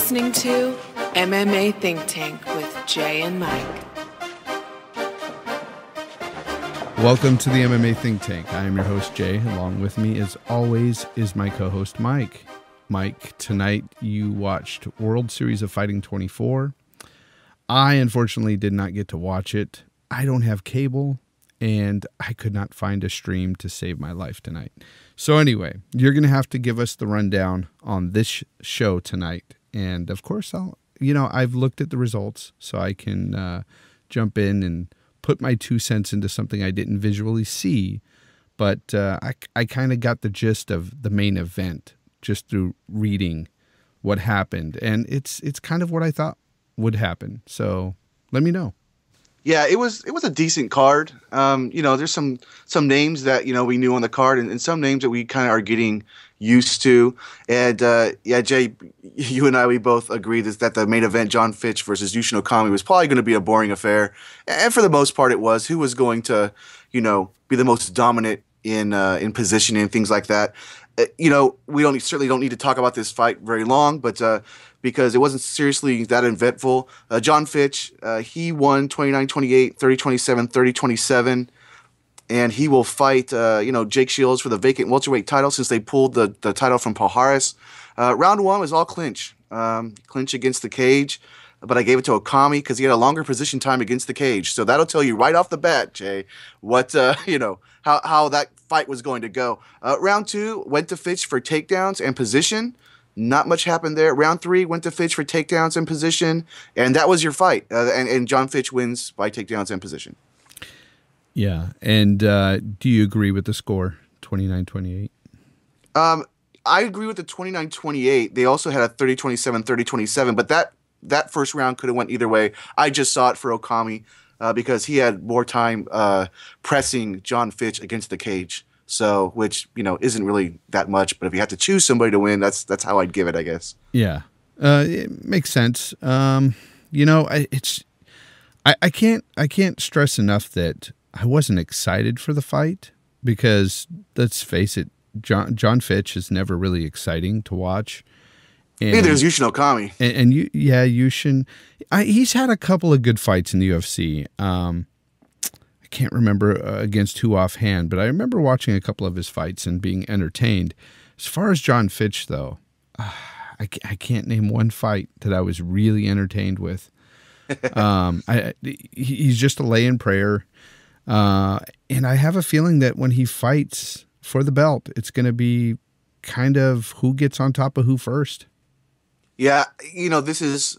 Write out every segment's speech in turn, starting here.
listening to MMA Think Tank with Jay and Mike. Welcome to the MMA Think Tank. I am your host, Jay. Along with me, as always, is my co-host, Mike. Mike, tonight you watched World Series of Fighting 24. I, unfortunately, did not get to watch it. I don't have cable, and I could not find a stream to save my life tonight. So anyway, you're going to have to give us the rundown on this show tonight. And, of course, I've looked at the results, so I can jump in and put my 2 cents into something I didn't visually see. But I kind of got the gist of the main event just through reading what happened. And it's kind of what I thought would happen. So let me know. Yeah, it was a decent card. There's some names that, we knew on the card and some names that we kind of are getting used to. And Jay, you and I, we both agreed that the main event, John Fitch versus Yushin Okami, was probably going to be a boring affair. And for the most part, it was. Who was going to, be the most dominant in positioning and things like that? We certainly don't need to talk about this fight very long, but because it wasn't seriously that eventful. John Fitch, he won 29-28, 30-27, 30-27, and he will fight, Jake Shields for the vacant welterweight title since they pulled the title from Palhares. Round one was all clinch against the cage, but I gave it to Okami because he had a longer position time against the cage. So that'll tell you right off the bat, Jay, what how that fight was going to go. Round two went to Fitch for takedowns and position. Not much happened there. Round three went to Fitch for takedowns and position, and that was your fight. And John Fitch wins by takedowns and position. Yeah, and do you agree with the score, 29-28? I agree with the 29-28. They also had a 30-27, 30-27, but that first round could have went either way. I just saw it for Okami because he had more time pressing John Fitch against the cage. So, which, isn't really that much, but if you had to choose somebody to win, that's how I'd give it, I guess. Yeah. It makes sense. I can't stress enough that I wasn't excited for the fight because let's face it, John Fitch is never really exciting to watch. And, neither is Yushin Okami. Yushin, he's had a couple of good fights in the UFC. I can't remember against who offhand, but I remember watching a couple of his fights and being entertained. As far as John Fitch, though, I can't name one fight that I was really entertained with. He's just a lay-in prayer. And I have a feeling that when he fights for the belt, it's going to be kind of who gets on top of who first. Yeah, this is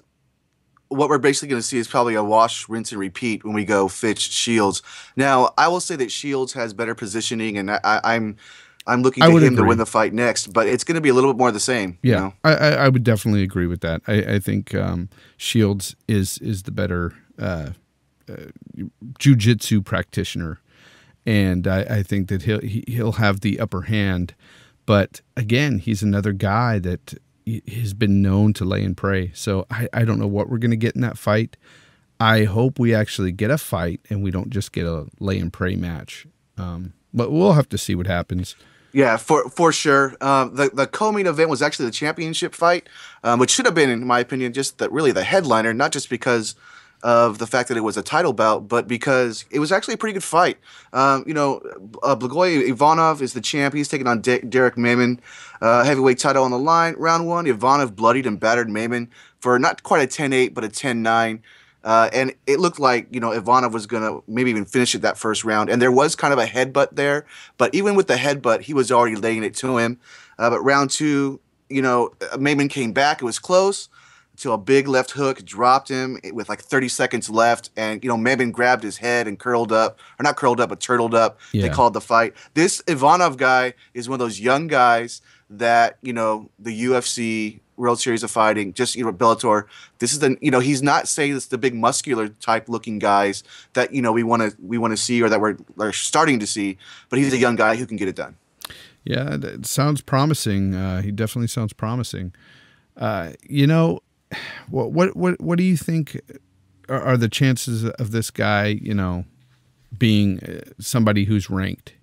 what we're basically going to see is probably a wash, rinse, and repeat when we go Fitch, Shields. Now, I will say that Shields has better positioning, and I'm looking to him to win the fight next, but it's going to be a little bit more of the same. Yeah, I would definitely agree with that. I think Shields is the better jiu-jitsu practitioner, and I think that he'll have the upper hand. But again, he's another guy that has been known to lay and pray. So I don't know what we're going to get in that fight. I hope we actually get a fight and we don't just get a lay and pray match. But we'll have to see what happens. Yeah, for sure. The co-main event was actually the championship fight, which should have been, in my opinion, just really the headliner, not just because of the fact that it was a title bout, but because it was actually a pretty good fight. Blagoy Ivanov is the champ. He's taking on Derek Maimon, heavyweight title on the line. Round one, Ivanov bloodied and battered Maimon for not quite a 10-8, but a 10-9. And it looked like, Ivanov was going to maybe even finish it that first round. And there was kind of a headbutt there. But even with the headbutt, he was already laying it to him. But round two, Maimon came back. It was close until a big left hook dropped him with like 30 seconds left. And, Maimon grabbed his head and curled up. Or not curled up, but turtled up. Yeah. They called the fight. This Ivanov guy is one of those young guys that, the UFC World Series of Fighting, just Bellator. This is he's not saying it's the big muscular type looking guys that we want to see or that we're starting to see, but he's a young guy who can get it done. Yeah, it sounds promising. He definitely sounds promising. What do you think are the chances of this guy, being somebody who's ranked,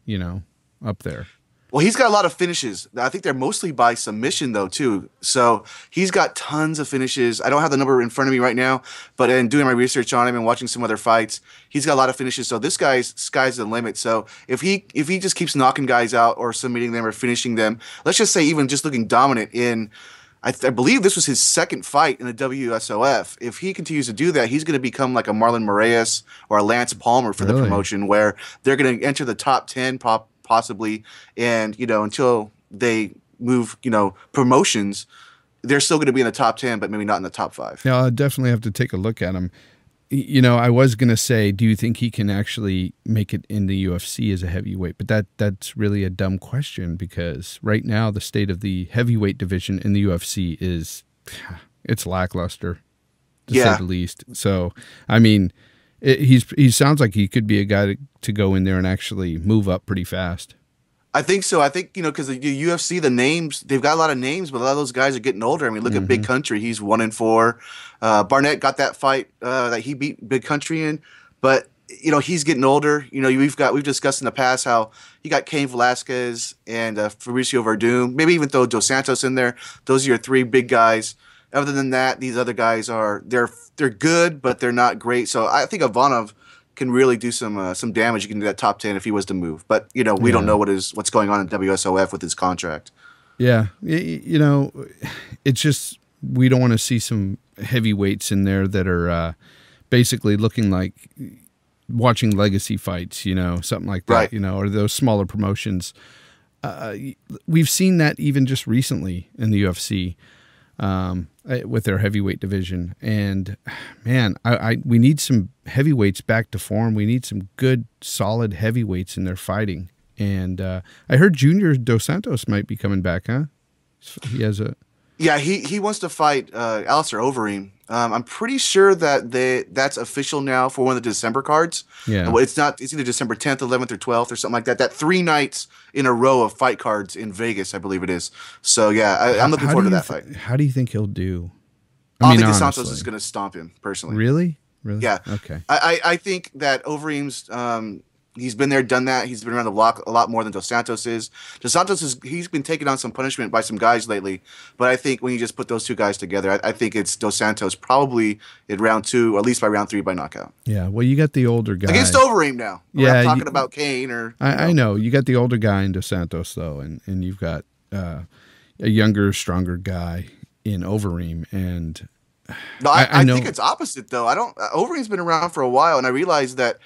up there? Well, he's got a lot of finishes. I think they're mostly by submission, though, too. So he's got tons of finishes. I don't have the number in front of me right now, but in doing my research on him and watching some other fights, he's got a lot of finishes. So this guy's sky's the limit. So if he just keeps knocking guys out or submitting them or finishing them, let's just say even just looking dominant in, I believe this was his second fight in the WSOF. If he continues to do that, he's going to become like a Marlon Moraes or a Lance Palmer for the promotion, where they're going to enter the top 10 possibly, and until they move promotions, they're still going to be in the top 10, but maybe not in the top 5. Yeah, I'll definitely have to take a look at him. I was going to say, do you think he can actually make it in the UFC as a heavyweight? But that's really a dumb question, because right now the state of the heavyweight division in the UFC it's lackluster, to say the least. So, I mean, he sounds like he could be a guy to go in there and actually move up pretty fast. I think so. I think, because the UFC, the names, they've got a lot of names, but a lot of those guys are getting older. I mean, look at Big Country. He's 1-4. Barnett got that fight that he beat Big Country in, but, he's getting older. We've discussed in the past how you got Cain Velasquez and Fabricio Verdum, maybe even throw Dos Santos in there. Those are your 3 big guys. Other than that, these other guys they're good, but they're not great. So I think Ivanov can really do some damage. You can do that top 10 if he was to move. But, we don't know what's going on in WSOF with his contract. Yeah. It's just we don't want to see some heavyweights in there that are basically looking like watching legacy fights, something like that, right. Or those smaller promotions. We've seen that even just recently in the UFC. With their heavyweight division, and man, we need some heavyweights back to form. We need some good, solid heavyweights in their fighting. And I heard Junior Dos Santos might be coming back, huh? He has a he wants to fight Alistair Overeem. I'm pretty sure that that's official now for one of the December cards. Yeah, well, it's either December 10th, 11th, or 12th or something like that. That 3 nights in a row of fight cards in Vegas, I believe it is. So yeah, I'm looking forward to that fight. How do you think he'll do? I think Santos is going to stomp him personally. Really? Yeah. Okay. I think that Overeem's he's been there, done that. He's been around the block a lot more than Dos Santos is. Dos Santos he's been taking on some punishment by some guys lately, but I think when you just put those 2 guys together, I think it's Dos Santos probably in round 2, or at least by round 3 by knockout. Yeah, well, you got the older guy against Overeem now. Yeah, I'm talking about Cain or. I know you got the older guy in Dos Santos though, and you've got a younger, stronger guy in Overeem, and. No, I think it's opposite though. Overeem's been around for a while, and I realize that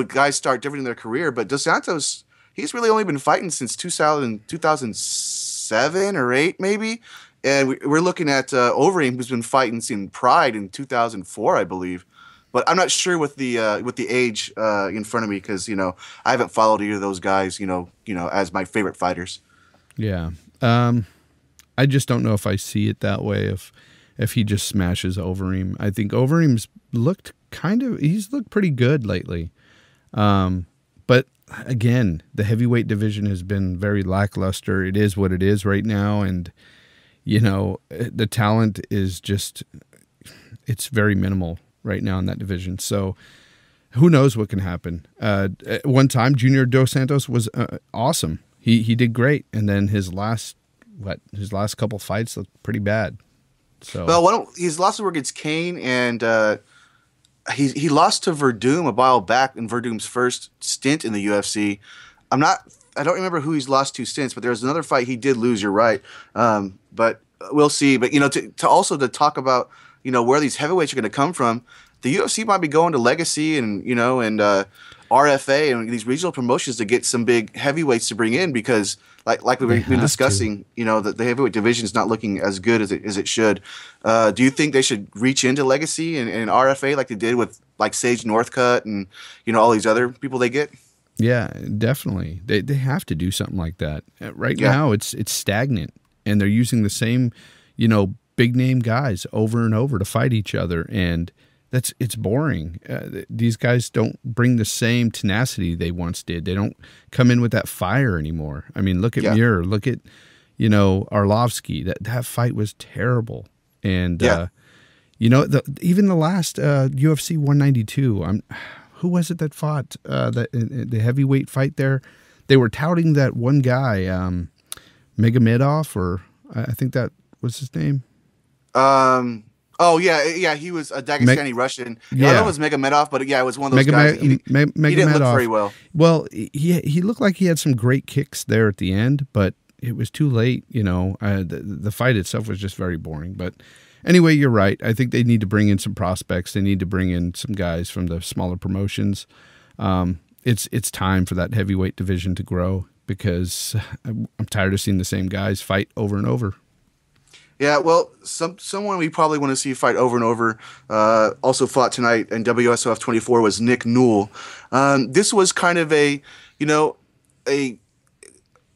guys start different in their career. But Dos Santos, he's really only been fighting since 2007 or 8 maybe, and we're looking at Overeem, who's been fighting in Pride in 2004, I believe. But I'm not sure with the age in front of me, because I haven't followed either of those guys as my favorite fighters. Yeah, I just don't know if I see it that way. If he just smashes Overeem, I think Overeem's he's looked pretty good lately. But again, the heavyweight division has been very lackluster. It is what it is right now. And, the talent is it's very minimal right now in that division. So who knows what can happen? At one time, Junior Dos Santos was awesome. He did great. And then his last couple fights looked pretty bad. So, well, he's lost against Cain, and he lost to Verdum a while back in Verdum's first stint in the UFC. I don't remember who he's lost to since, but there was another fight he did lose. You're right, but we'll see. But to talk about where these heavyweights are going to come from, the UFC might be going to Legacy and RFA and these regional promotions to get some big heavyweights to bring in, because like we've been discussing, the heavyweight division is not looking as good as it should. Do you think they should reach into Legacy and RFA like they did with Sage Northcutt and all these other people they get? Yeah, definitely. They have to do something like that. Right now it's stagnant, and they're using the same big name guys over and over to fight each other, and it's boring. These guys don't bring the same tenacity they once did. They don't come in with that fire anymore. I mean, look at Muir. Look at, Arlovsky. That fight was terrible. And, even the last UFC 192, who was it that fought the heavyweight fight there? they were touting that one guy, Magomedov, or I think that was his name. Oh yeah, he was a Dagestani Russian. Yeah, I don't know if it was Magomedov, but yeah, it was one of those guys. He didn't look very well. Well, he looked like he had some great kicks there at the end, but it was too late. The fight itself was just very boring. But anyway, you're right. I think they need to bring in some prospects. They need to bring in some guys from the smaller promotions. It's time for that heavyweight division to grow, because I'm tired of seeing the same guys fight over and over. Yeah, well, someone we probably want to see fight over and over also fought tonight in WSOF 24 was Nick Newell. This was kind of a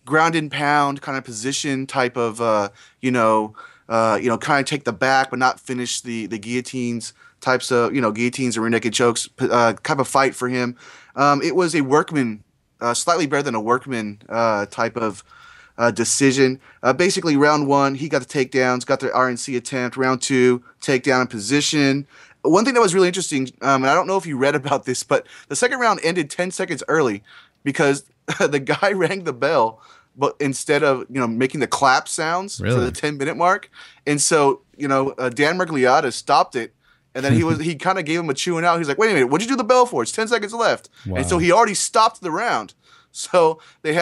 ground and pound kind of position type of kind of take the back but not finish the guillotines types of guillotines or rear naked chokes type of fight for him. It was a workman, slightly better than a workman type of decision. Basically, round one, he got the takedowns, got the RNC attempt. Round two, takedown in position. One thing that was really interesting, and I don't know if you read about this, but the second round ended 10 seconds early because the guy rang the bell, but instead of making the clap sounds for the 10-minute mark, and so Dan Mergliotta stopped it. And then he kind of gave him a chewing out. He's like, "Wait a minute, what'd you do the bell for? It's 10 seconds left." Wow. And so he already stopped the round. So they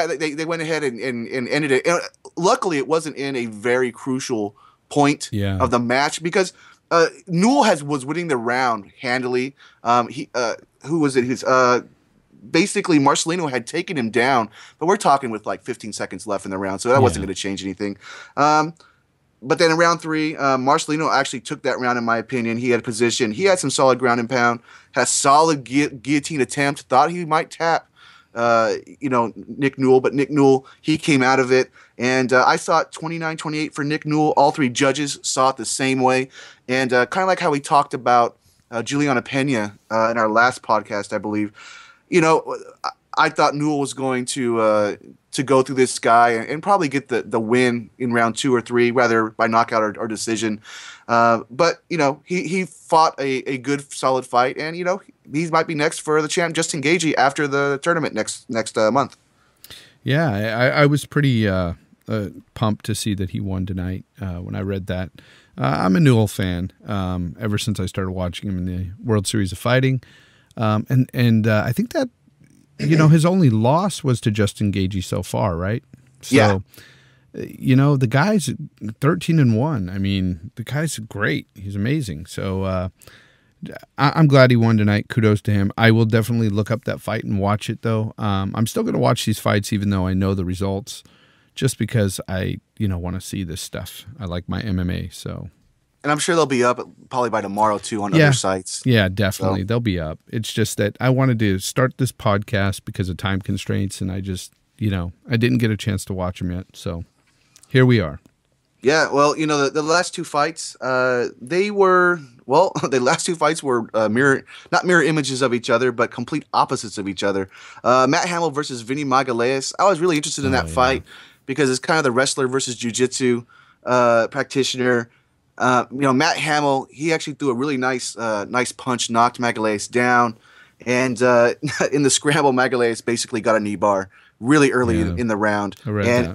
went ahead and ended it. And luckily, it wasn't in a very crucial point of the match, because Newell was winning the round handily. Who was it? Basically Marcelino had taken him down, but we're talking with like 15 seconds left in the round, so that wasn't going to change anything. But then in round three, Marcelino actually took that round, in my opinion. He had a position. He had some solid ground and pound, had a solid guillotine attempt, thought he might tap Nick Newell, but Nick Newell, he came out of it. And I saw it 29-28 for Nick Newell. All three judges saw it the same way. And kind of like how we talked about Juliana Pena in our last podcast, I believe. I thought Newell was going to go through this guy and probably get the win in round 2 or 3, whether by knockout or decision. But he fought a good solid fight, and he might be next for the champ Justin Gaethje after the tournament next month. Yeah, I was pretty pumped to see that he won tonight when I read that. I'm a Newell fan ever since I started watching him in the World Series of Fighting, and I think that his only loss was to Justin Gaethje so far, right? So, the guy's 13-1. I mean, the guy's great. He's amazing. So I'm glad he won tonight. Kudos to him. I will definitely look up that fight and watch it, though. I'm still going to watch these fights even though I know the results, just because I want to see this stuff. I like my MMA, so. And I'm sure they'll be up probably by tomorrow, too, on other sites. Yeah, definitely. So. They'll be up. It's just that I wanted to start this podcast because of time constraints, and I just, I didn't get a chance to watch them yet. So here we are. Yeah, well, the last two fights, the last two fights were not mirror images of each other, but complete opposites of each other. Matt Hamill versus Vinny Magalhaes. I was really interested in that fight because it's kind of the wrestler versus jiu-jitsu practitioner. Matt Hamill, he actually threw a really nice punch, knocked Magalhaes down, and in the scramble, Magalhaes basically got a knee bar really early in the round. And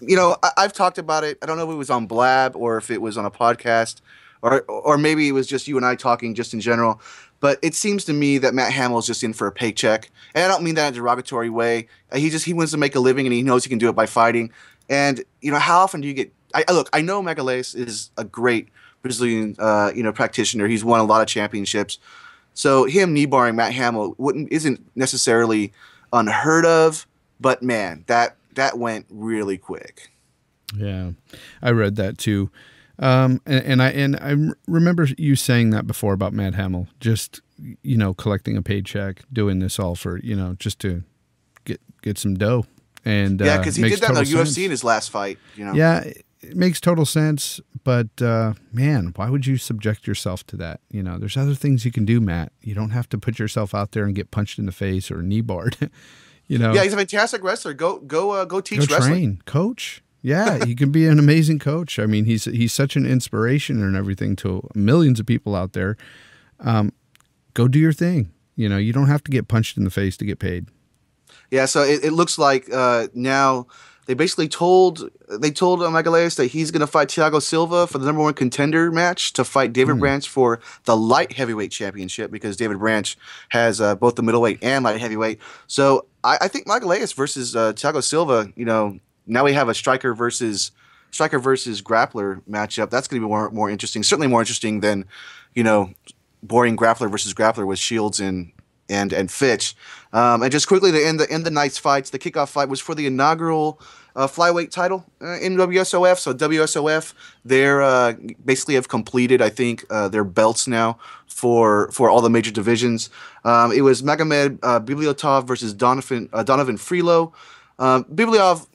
I've talked about it. I don't know if it was on Blab or if it was on a podcast, or maybe it was just you and I talking just in general. But it seems to me that Matt Hamill is just in for a paycheck, and I don't mean that in a derogatory way. He wants to make a living, and he knows he can do it by fighting. And how often do you get? I know Magalhaes is a great Brazilian, practitioner. He's won a lot of championships. So him knee barring Matt Hamill isn't necessarily unheard of, but man, that went really quick. Yeah, I read that too, and I remember you saying that before about Matt Hamill, just collecting a paycheck, doing this all for just to get some dough. And because he did that in the UFC in his last fight. Yeah. It makes total sense, but man, why would you subject yourself to that? There's other things you can do, Matt. You don't have to put yourself out there and get punched in the face or knee barred. Yeah, he's a fantastic wrestler. Go teach wrestling. Train, coach. Yeah, he can be an amazing coach. I mean, he's such an inspiration and everything to millions of people out there. Go do your thing. You don't have to get punched in the face to get paid. Yeah, so it looks like now they basically told Magalhaes that he's going to fight Thiago Silva for the number one contender match to fight David Branch for the light heavyweight championship because David Branch has both the middleweight and light heavyweight. So I think Magalhaes versus Thiago Silva, now we have a striker versus grappler matchup. That's going to be more interesting. Certainly more interesting than, boring grappler versus grappler with Shields and Fitch. And just quickly to end the night's fights, the kickoff fight was for the inaugural flyweight title in WSOF. So WSOF, they're basically have completed, I think, their belts now for all the major divisions. It was Magomed Bibliotov versus Donovan Frilo. Bibliotov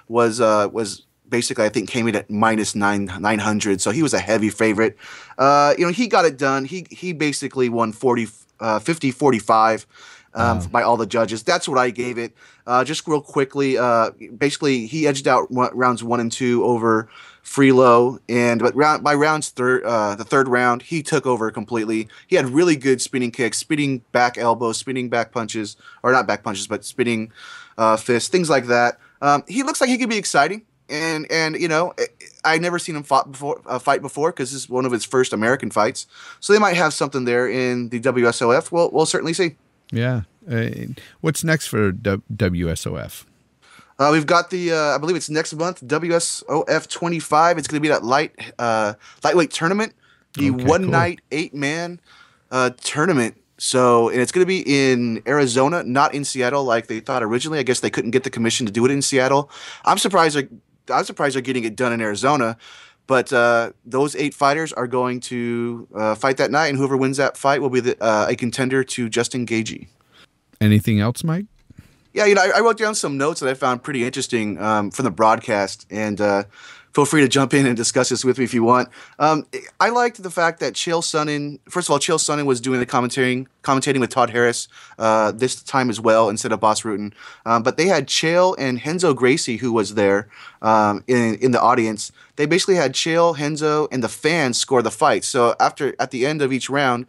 was basically, I think, came in at minus 900, so he was a heavy favorite. He got it done. He basically won 50-45 by all the judges. That's what I gave it. Just real quickly, basically, he edged out rounds 1 and 2 over Frilo, by the third round, he took over completely. He had really good spinning kicks, spinning back elbows, spinning back punches, or not back punches, but spinning fists, things like that. He looks like he could be exciting. And I never seen him fight before because this is one of his first American fights. So they might have something there in the WSOF. We'll certainly see. Yeah. What's next for WSOF? We've got I believe it's next month, WSOF 25. It's going to be that lightweight tournament, the night 8-man tournament. So, and it's going to be in Arizona, not in Seattle like they thought originally. I guess they couldn't get the commission to do it in Seattle. I'm surprised they're getting it done in Arizona. But those 8 fighters are going to fight that night, and whoever wins that fight will be a contender to Justin Gaethje. Anything else, Mike? Yeah, I wrote down some notes that I found pretty interesting from the broadcast, and feel free to jump in and discuss this with me if you want. I liked the fact that Chael Sonnen was doing the commentating with Todd Harris this time as well instead of Bas Rutten. But they had Chael and Renzo Gracie, who was there in the audience. They basically had Chael, Renzo, and the fans score the fight. So at the end of each round,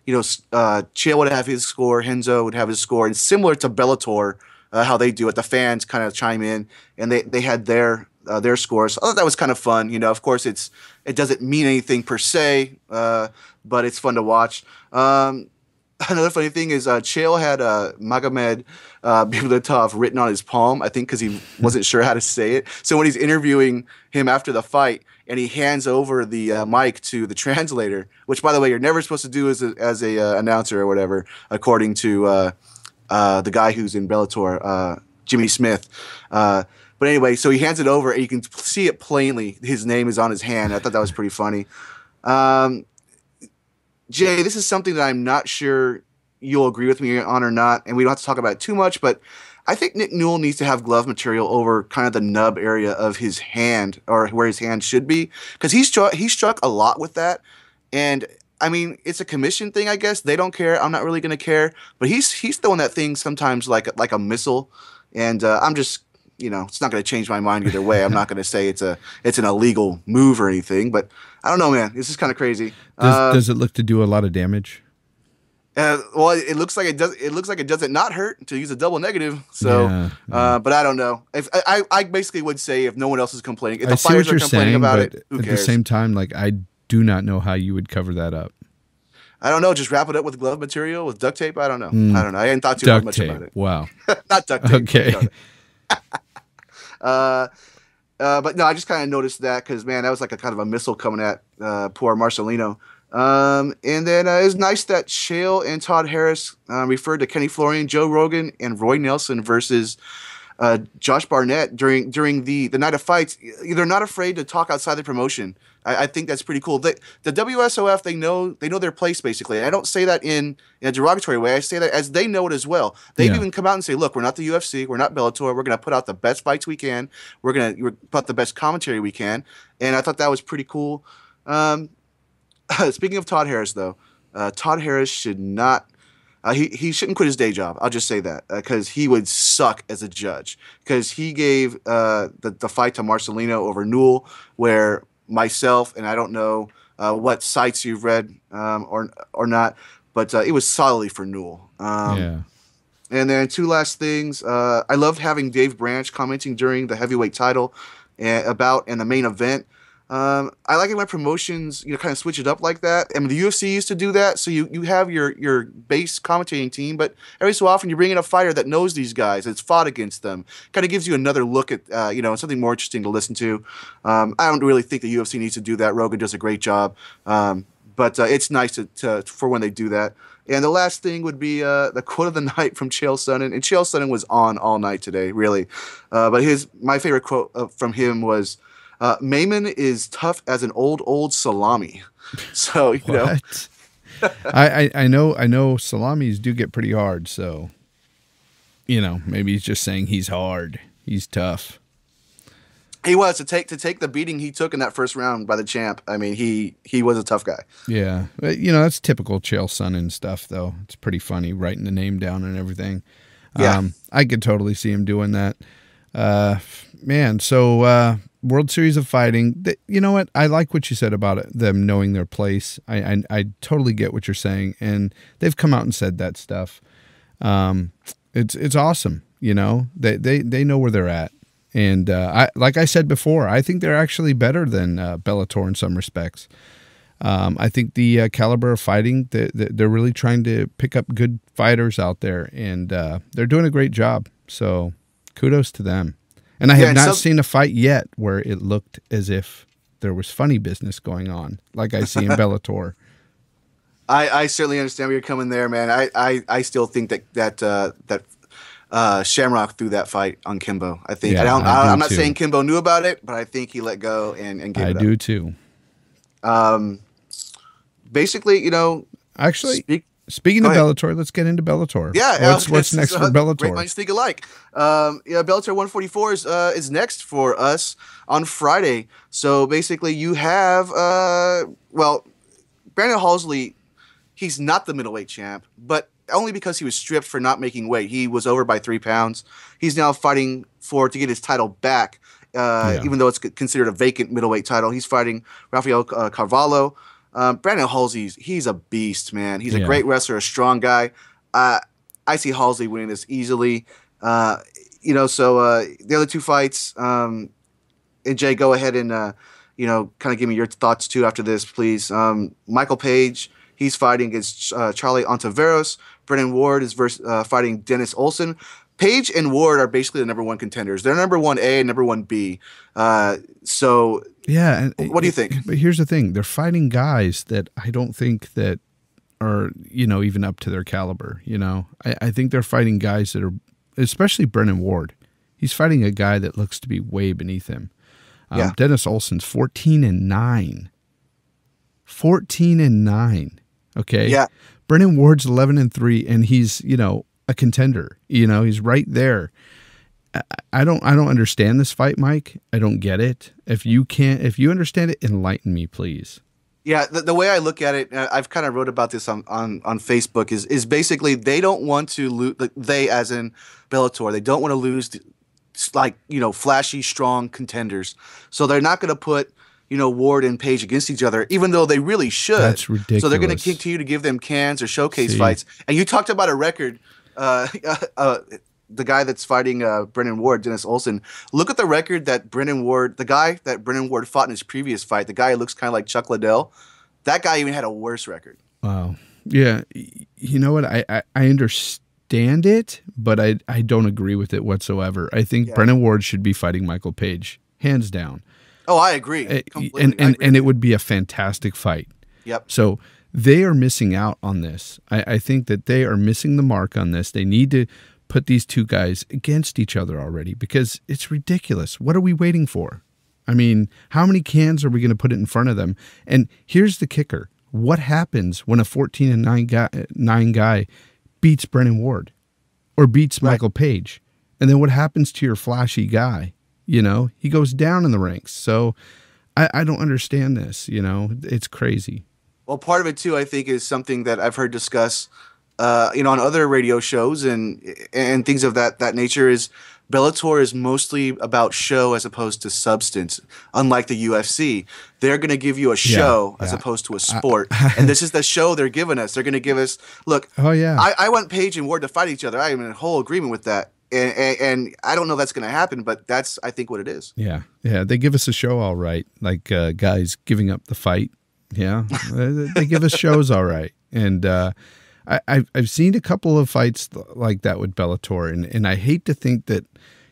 Chael would have his score, Renzo would have his score, and similar to Bellator, how they do it, the fans kind of chime in, and they had their scores. I thought that was kind of fun. Of course, it doesn't mean anything per se, but it's fun to watch. Another funny thing is Chael had Magomed Bibliotov written on his palm, I think because he wasn't sure how to say it. So when he's interviewing him after the fight, and he hands over the mic to the translator, which, by the way, you're never supposed to do as a announcer or whatever, according to the guy who's in Bellator, Jimmy Smith. But anyway, so he hands it over, and you can see it plainly. His name is on his hand. I thought that was pretty funny. Jay, this is something that I'm not sure you'll agree with me on or not, and we don't have to talk about it too much, but I think Nick Newell needs to have glove material over kind of the nub area of his hand, or where his hand should be, because he struck a lot with that. And I mean, it's a commission thing, I guess. They don't care. I'm not really going to care. But he's throwing that thing sometimes like a missile, and I'm just, it's not going to change my mind either way. I'm not going to say it's an illegal move or anything, but I don't know, man. This is kind of crazy. Does it look to do a lot of damage? Well, it looks like it does. It looks like it doesn't not hurt to use a double negative. So, yeah. But I don't know. If I basically would say if no one else is complaining, if the fighters are complaining about it, who cares? At the same time, I do not know how you would cover that up. I don't know. Just wrap it up with glove material, with duct tape. I don't know. I don't know. I hadn't thought too much about it. Wow. Not duct tape. Okay. But no, I just kind of noticed that because, man, that was like a kind of a missile coming at poor Marcelino. And then it was nice that Chael and Todd Harris referred to Kenny Florian, Joe Rogan, and Roy Nelson versus Josh Barnett during the night of fights. They're not afraid to talk outside the promotion. I think that's pretty cool. The WSOF, they know their place, basically. I don't say that in a derogatory way. I say that as they know it as well. They've even come out and say, look, we're not the UFC. We're not Bellator. We're going to put out the best fights we can. We're going to put out the best commentary we can. And I thought that was pretty cool. Speaking of Todd Harris, though, Todd Harris should not he shouldn't quit his day job. I'll just say that because he would suck as a judge because he gave the fight to Marcelino over Newell, where myself, and I don't know what sites you've read or not, but it was solidly for Newell. Yeah. And then two last things. I loved having Dave Branch commenting during the heavyweight title and the main event. I like it when promotions, kind of switch it up like that. I mean, the UFC used to do that, so you have your base commentating team, but every so often you bring in a fighter that knows these guys, that's fought against them. Kind of gives you another look at, something more interesting to listen to. I don't really think the UFC needs to do that. Rogan does a great job, but it's nice for when they do that. And the last thing would be the quote of the night from Chael Sonnen. And Chael Sonnen was on all night today, really. But my favorite quote from him was, Mayman is tough as an old salami. So, What? I know salamis do get pretty hard. So, maybe he's just saying he's hard. He's tough. He was to take the beating he took in that first round by the champ. I mean, he was a tough guy. Yeah, that's typical Chael Sonnen stuff, though. It's pretty funny writing the name down and everything. Yeah, I could totally see him doing that. Man, so World Series of Fighting. You know what? I like what you said about it, them knowing their place. I totally get what you're saying, and they've come out and said that stuff. It's awesome. They know where they're at. And like I said before, I think they're actually better than Bellator in some respects. I think the caliber of fighting, they're really trying to pick up good fighters out there, and they're doing a great job. So kudos to them. And I have not seen a fight yet where it looked as if there was funny business going on, like I see in Bellator. I certainly understand where you're coming there, man. I still think that Shamrock threw that fight on Kimbo. I think. Yeah, I'm not saying Kimbo knew about it, but I think he let go and gave it up. I do too. Basically, Actually, speaking of Bellator, let's get into Bellator. Yeah. What's next for Bellator? Great minds think alike. Bellator 144 is next for us on Friday. So basically, you have Brandon Halsley. He's not the middleweight champ, but only because he was stripped for not making weight. He was over by 3 pounds. He's now fighting to get his title back, even though it's considered a vacant middleweight title. He's fighting Rafael Carvalho. Brandon Halsley, he's a beast, man. He's a great wrestler, a strong guy. I see Halsley winning this easily. So the other two fights, and Jay, go ahead and, kind of give me your thoughts too after this, please. Michael Page, he's fighting against Charlie Ontiveros. Brennan Ward is fighting Dennis Olsen. Page and Ward are basically the number one contenders. They're number 1A and number 1B. So yeah, what do you think? But here's the thing: they're fighting guys that I don't think that are even up to their caliber. I think they're fighting guys that are, especially Brennan Ward. He's fighting a guy that looks to be way beneath him. Dennis Olsen's 14-9. 14-9. Okay. Yeah. Brennan Ward's 11-3, and he's a contender. He's right there. I don't understand this fight, Mike. I don't get it. If you understand it, enlighten me, please. Yeah, the way I look at it, I've kind of wrote about this on Facebook. Is basically they don't want to lose. They, as in Bellator, they don't want to lose flashy, strong contenders. So they're not going to put Ward and Page against each other, even though they really should. That's ridiculous. So they're going to continue to give them cans or showcase fights. And you talked about a record. The guy that's fighting Brennan Ward, Dennis Olsen. Look at the record that the guy that Brennan Ward fought in his previous fight. The guy who looks kind of like Chuck Liddell. That guy even had a worse record. Wow. Yeah. You know what? I understand it, but I don't agree with it whatsoever. I think Brennan Ward should be fighting Michael Page, hands down. Oh, I agree. And it would be a fantastic fight. Yep. So they are missing out on this. I think that they are missing the mark on this. They need to put these two guys against each other already, because it's ridiculous. What are we waiting for? I mean, how many cans are we going to put it in front of them? And here's the kicker. What happens when a 14-9 guy beats Brennan Ward or beats Michael Page? And then what happens to your flashy guy? He goes down in the ranks. So I don't understand this. It's crazy. Well, part of it too, I think, is something that I've heard discussed on other radio shows and things of that nature is Bellator is mostly about show as opposed to substance. Unlike the UFC, they're going to give you a show as opposed to a sport, and this is the show they're giving us. They're going to give us look. Oh yeah, I want Paige and Ward to fight each other. I am in whole agreement with that, and I don't know if that's going to happen, but that's I think what it is. Yeah, they give us a show all right, like guys giving up the fight. Yeah, they give us shows all right, and. I've seen a couple of fights like that with Bellator, and I hate to think that,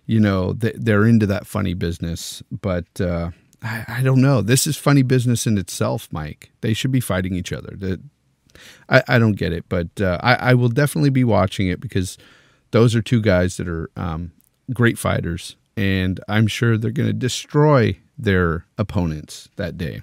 they're into that funny business, but I don't know. This is funny business in itself, Mike. They should be fighting each other. I don't get it, but I will definitely be watching it because those are two guys that are great fighters, and I'm sure they're going to destroy their opponents that day.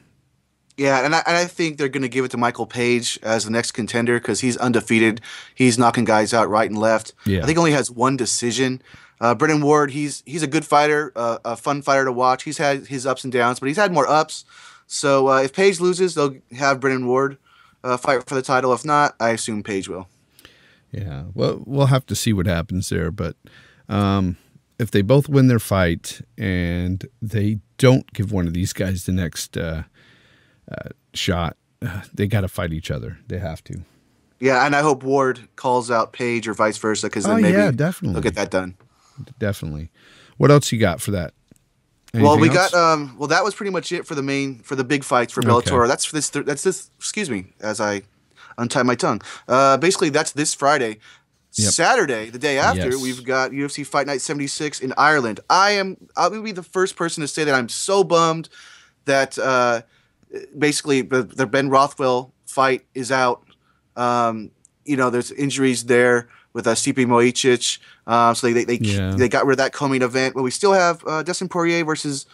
Yeah, and I think they're going to give it to Michael Page as the next contender because he's undefeated. He's knocking guys out right and left. Yeah. I think only has one decision. Brennan Ward, he's a good fighter, a fun fighter to watch. He's had his ups and downs, but he's had more ups. So if Page loses, they'll have Brennan Ward fight for the title. If not, I assume Page will. Yeah, well, we'll have to see what happens there. But if they both win their fight and they don't give one of these guys the next shot, they got to fight each other. They have to. Yeah, and I hope Ward calls out Page or vice versa because then maybe definitely. they'll get that done. Definitely. What else you got for that? Well, Anything we else? got that was pretty much it for the big fights for Bellator. Okay. That's this. Excuse me, as I untie my tongue. Basically, that's this Friday. Yep. Saturday, the day after, Yes. we've got UFC Fight Night 76 in Ireland. I'll be the first person to say that I'm so bummed that basically the Ben Rothwell fight is out. There's injuries there with Stipe Miocic. So they got rid of that co-main event, but we still have Dustin Poirier versus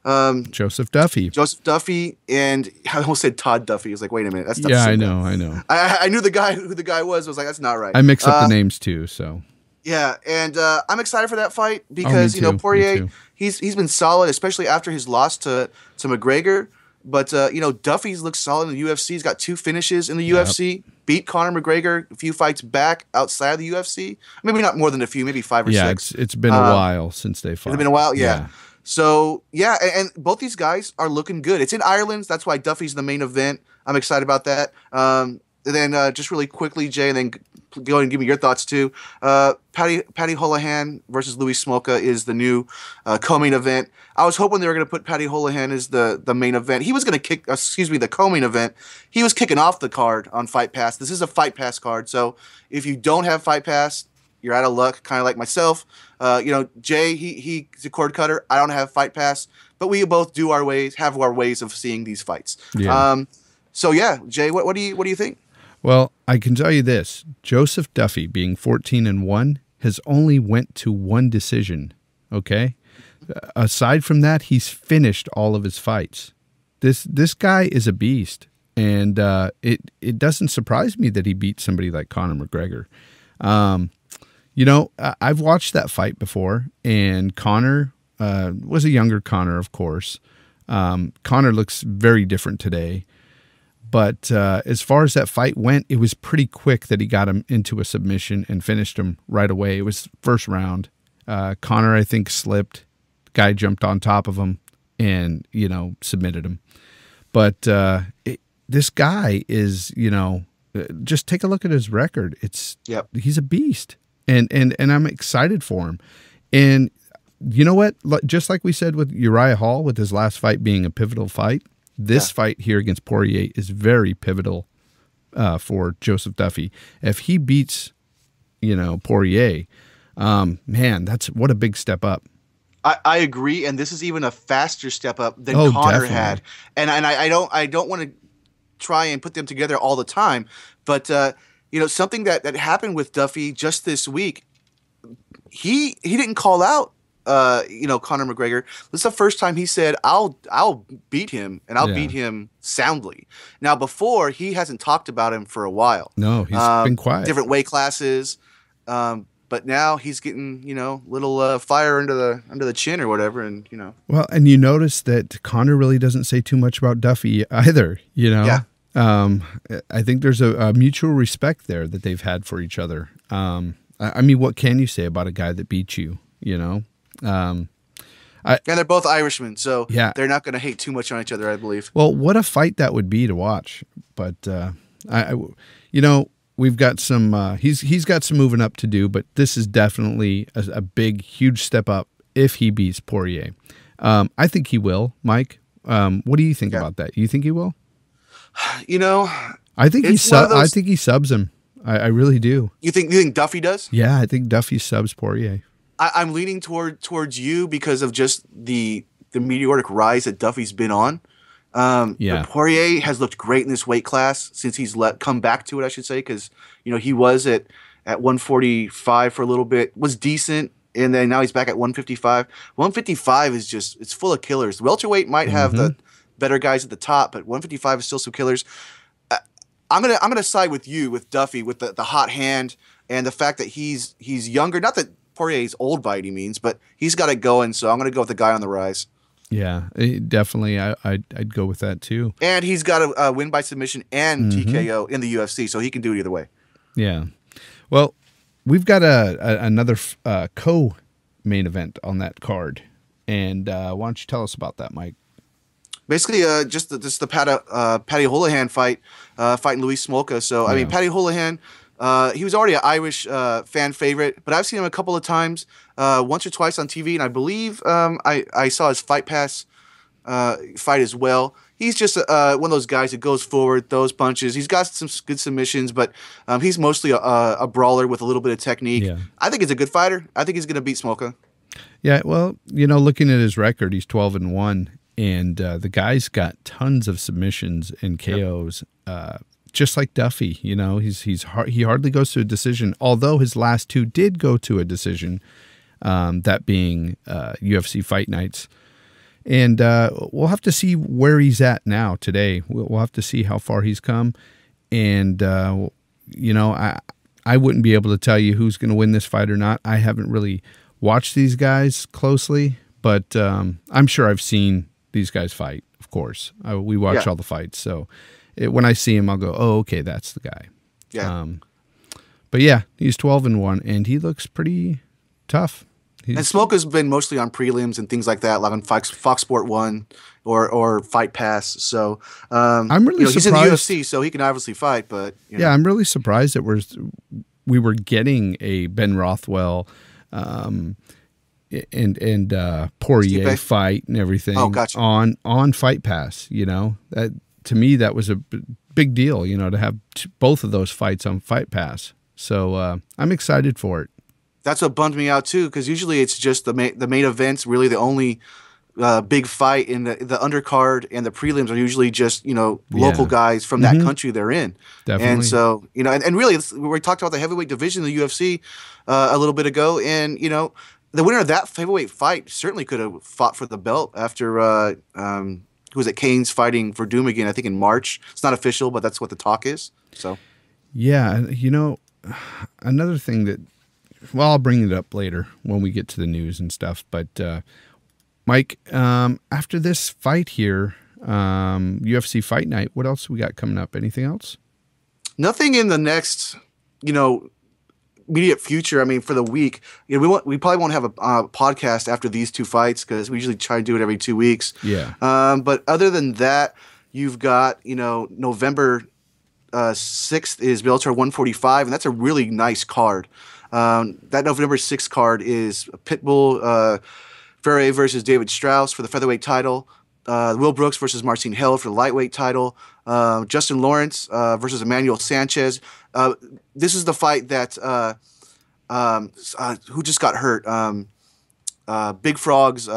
Joseph Duffy. Joseph Duffy, and I almost said Todd Duffy. I was like, wait a minute, that's Yeah, I know. I knew who the guy was. I was like, that's not right. I mix up the names too, so. Yeah, and I'm excited for that fight because me too. Poirier, Me too. he's been solid, especially after his loss to McGregor. But Duffy's looks solid in the UFC. He's got 2 finishes in the UFC. Beat Conor McGregor a few fights back outside of the UFC. Maybe not more than a few, maybe 5 or 6. Yeah, it's been a while since they fought. It's been a while, yeah. So yeah, and both these guys are looking good. It's in Ireland. That's why Duffy's the main event. I'm excited about that. And then just really quickly, Jay, and then go ahead and give me your thoughts too. Paddy Holohan versus Louis Smolka is the new co-main event. I was hoping they were going to put Paddy Holohan as the main event. He was going to kick, the co-main event. He was kicking off the card on Fight Pass. This is a Fight Pass card, so if you don't have Fight Pass, you're out of luck, kind of like myself. Jay, he's a cord cutter. I don't have Fight Pass, but we both have our ways of seeing these fights. Yeah. So yeah, Jay, what do you think? Well, I can tell you this: Joseph Duffy, being 14-1, has only went to 1 decision. Okay, aside from that, he's finished all of his fights. This guy is a beast, and it doesn't surprise me that he beat somebody like Conor McGregor. I've watched that fight before, and Conor was a younger Conor, of course. Conor looks very different today. But as far as that fight went, it was pretty quick that he got him into a submission and finished him right away. It was first round. Conor, I think, slipped. The guy jumped on top of him and, submitted him. But this guy is, just take a look at his record. He's a beast. And I'm excited for him. And you know what? Just like we said with Uriah Hall, with his last fight being a pivotal fight, this fight here against Poirier is very pivotal for Joseph Duffy. If he beats, Poirier, man, what a big step up. I agree, and this is even a faster step up than definitely. Conor had. And I don't want to try and put them together all the time, but something that happened with Duffy just this week, he didn't call out Conor McGregor. This is the first time he said, I'll beat him, and I'll beat him soundly. Now, before, he hasn't talked about him for a while. No, he's been quiet. Different weight classes, but now he's getting, little fire under the chin or whatever, and Well, and you notice that Conor really doesn't say too much about Duffy either. Yeah. I think there's a mutual respect there that they've had for each other. I mean, what can you say about a guy that beats you, you know? And they're both Irishmen, so yeah. they're not going to hate too much on each other, I believe. Well, what a fight that would be to watch. But, you know, we've got some, he's got some moving up to do, but this is definitely a big, huge step up if he beats Poirier. I think he will, Mike. What do you think about that? You think he will? You know, I think I think he subs him. I really do. You think Duffy does? Yeah, I think Duffy subs Poirier. I'm leaning towards you because of just the meteoric rise that Duffy's been on. But Poirier has looked great in this weight class since he's come back to it, I should say, because he was at 145 for a little bit, was decent, and then now he's back at 155. 155 is it's full of killers. Welterweight might have the better guys at the top, but 155 is still some killers. I'm gonna side with you, with Duffy, with the hot hand and the fact that he's younger. Not that Poirier's old by any means, but he's got it going. So I'm gonna go with the guy on the rise. Yeah, definitely. I'd go with that too. And he's got a win by submission and TKO in the UFC, so he can do it either way. Yeah. Well, we've got another co-main event on that card, and why don't you tell us about that, Mike? Basically, just the Paddy Holohan fight, fighting Luis Smolka. So I mean, Paddy Holohan, he was already an Irish fan favorite, but I've seen him a couple of times, once or twice on TV, and I believe I saw his Fight Pass fight as well. He's just one of those guys that goes forward, throws punches. He's got some good submissions, but he's mostly a brawler with a little bit of technique. Yeah. I think he's a good fighter. I think he's going to beat Smolka. Yeah, well, looking at his record, he's 12-1. And the guy's got tons of submissions and KOs, just like Duffy. He hardly goes to a decision. Although his last two did go to a decision, that being UFC Fight Nights. And we'll have to see where he's at now today. We'll have to see how far he's come. And I wouldn't be able to tell you who's going to win this fight or not. I haven't really watched these guys closely, but I'm sure I've seen these guys fight, of course. We watch all the fights. So when I see him, I'll go, oh, okay, that's the guy. Yeah. But yeah, he's 12-1, and he looks pretty tough. And Smolka's been mostly on prelims and things like that, like on Fox Sport 1 or Fight Pass. So I'm really surprised. He's in the UFC, so he can obviously fight. But yeah, I'm really surprised that we were getting a Ben Rothwell and Poirier fight and everything on Fight Pass. That to me, that was a big deal, to have both of those fights on Fight Pass. So I'm excited for it. That's what bummed me out too, because usually it's just the main event's really the only big fight, in the undercard, and the prelims are usually just local guys from that country they're in. Definitely. And so and really we talked about the heavyweight division in the UFC a little bit ago, and the winner of that heavyweight fight certainly could have fought for the belt after who was it? Kane's fighting for Doom again, I think in March. It's not official, but that's what the talk is. So yeah, another thing that, well, I'll bring it up later when we get to the news and stuff. But Mike, after this fight here, UFC Fight Night, what else we got coming up? Anything else? Nothing in the next, immediate future. I mean, for the week, we probably won't have a podcast after these two fights, because we usually try to do it every 2 weeks. Yeah. But other than that, you've got November 6th is Bellator 145, and that's a really nice card. That November 6th card is Pitbull Ferre versus David Strauss for the featherweight title. Will Brooks versus Marcin Held for the lightweight title. Justin Lawrence versus Emmanuel Sanchez. This is the fight that who just got hurt? Big Frog's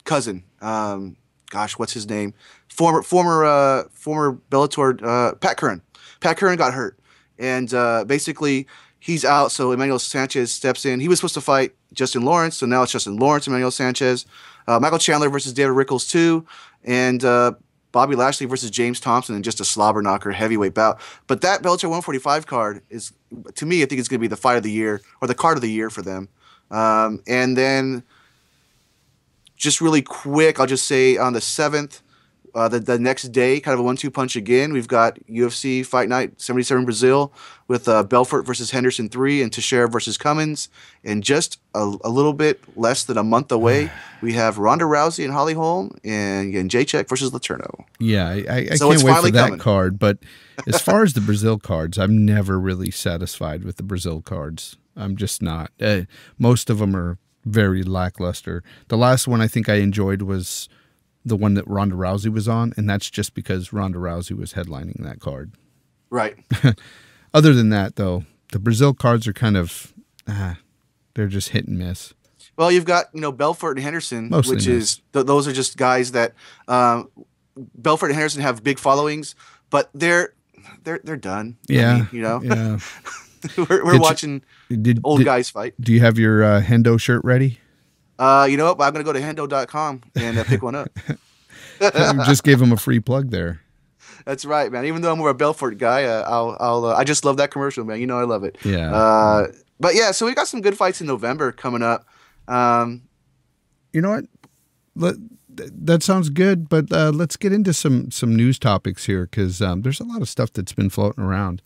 cousin. What's his name? Former Bellator Pat Curran. Pat Curran got hurt, and basically he's out. So Emmanuel Sanchez steps in. He was supposed to fight Justin Lawrence, so now it's Justin Lawrence, Emmanuel Sanchez. Michael Chandler versus David Rickles too, and Bobby Lashley versus James Thompson in just a slobber knocker heavyweight bout. But that Bellator 145 card is, to me, I think it's going to be the fight of the year, or the card of the year for them. And then just really quick, I'll just say on the 7th, The next day, kind of a 1-2 punch again. We've got UFC Fight Night 77 Brazil with Belfort versus Henderson 3 and Teixeira versus Cummins. And just a little bit less than a month away, we have Ronda Rousey and Holly Holm and Jacek versus Letourneau. Yeah, I can't wait for that card. But as far as the Brazil cards, I'm never really satisfied with the Brazil cards. I'm just not. Most of them are very lackluster. The last one I think I enjoyed was the one that Ronda Rousey was on, and that's just because Ronda Rousey was headlining that card. Right. Other than that, though, the Brazil cards are kind of, they're just hit and miss. Well, you've got, Belfort and Henderson, Mostly which is, those are just guys that, Belfort and Henderson have big followings, but they're done. Yeah. I mean, Yeah. we're watching old guys fight. Do you have your Hendo shirt ready? You know what? I'm going to go to hendo.com and pick one up. Just gave him a free plug there. That's right, man. Even though I'm more a Belfort guy, I just love that commercial, man. I love it. Yeah. But yeah, so we got some good fights in November coming up. You know what? That sounds good, but let's get into some news topics here because there's a lot of stuff that's been floating around.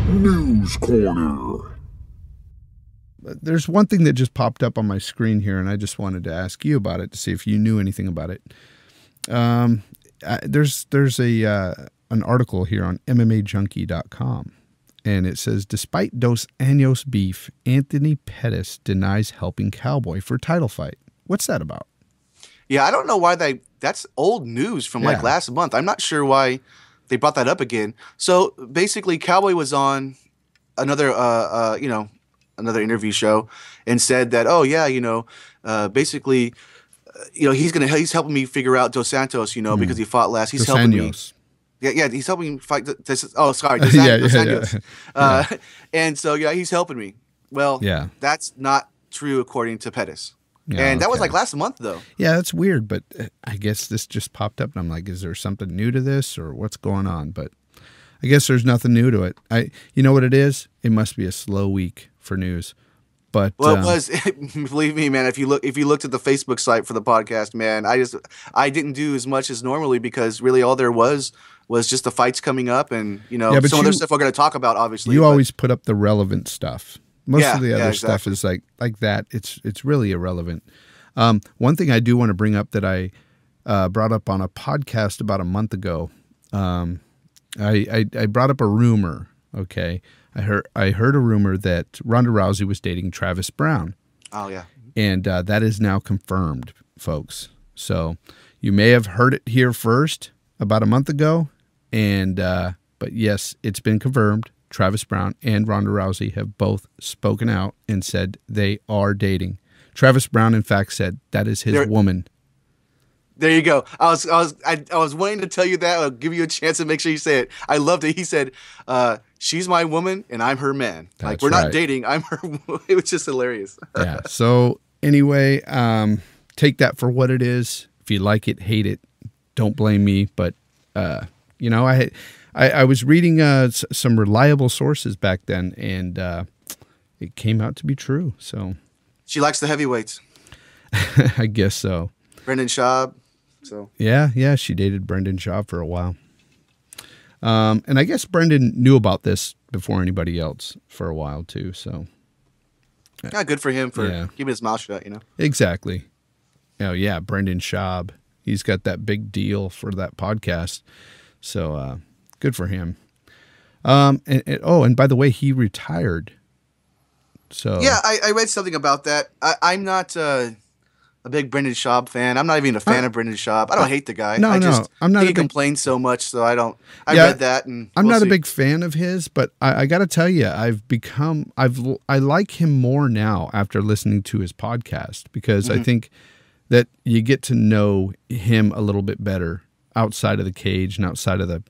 News Corner. There's one thing that just popped up on my screen here, and I just wanted to ask you about it to see if you knew anything about it. There's an article here on MMAJunkie.com, and it says, despite Dos Anjos beef, Anthony Pettis denies helping Cowboy for title fight. What's that about? Yeah, I don't know why that's old news from like last month. I'm not sure why they brought that up again. So basically, Cowboy was on another another interview show and said that, basically, he's helping me figure out Dos Santos, because he fought last. He's helping me. Yeah, he's helping me fight. Dos Santos. And so, he's helping me. Well, that's not true according to Pettis. Yeah, and that was like last month, though. Yeah, that's weird, but I guess this just popped up, and I'm like, is there something new to this, or what's going on? But I guess there's nothing new to it. You know what it is? It must be a slow week for news. But it was. Believe me, man. If you looked at the Facebook site for the podcast, man, I didn't do as much as normally because really all there was just the fights coming up, and some other stuff we're going to talk about. Obviously, you always put up the relevant stuff. Most of the other stuff is like that. It's really irrelevant. One thing I do want to bring up that I brought up on a podcast about a month ago. I brought up a rumor. Okay, I heard a rumor that Ronda Rousey was dating Travis Brown. Oh yeah, and that is now confirmed, folks. So you may have heard it here first about a month ago, and but yes, it's been confirmed. Travis Brown and Ronda Rousey have both spoken out and said they are dating. Travis Brown, in fact, said that is his woman. There you go. I was waiting to tell you that. I'll give you a chance to make sure you say it. I loved it. He said, "She's my woman and I'm her man." That's like we're not dating. I'm her. It was just hilarious. Yeah. So anyway, take that for what it is. If you like it, hate it. Don't blame me. But I was reading some reliable sources back then, and it came out to be true. So she likes the heavyweights. I guess so. Brendan Schaub. So yeah, she dated Brendan Schaub for a while. And I guess Brendan knew about this before anybody else for a while too. So yeah, good for him for keeping his mouth shut. Exactly. Oh yeah, Brendan Schaub. He's got that big deal for that podcast. So good for him. And by the way, he retired. So yeah, I read something about that. I'm not a big Brendan Schaub fan. I'm not even a fan of Brendan Schaub. I don't hate the guy. I'm not. He complains so much, so I don't. I read that, and I'm not a big fan of his. But I got to tell you, I like him more now after listening to his podcast because I think that you get to know him a little bit better outside of the cage and outside of the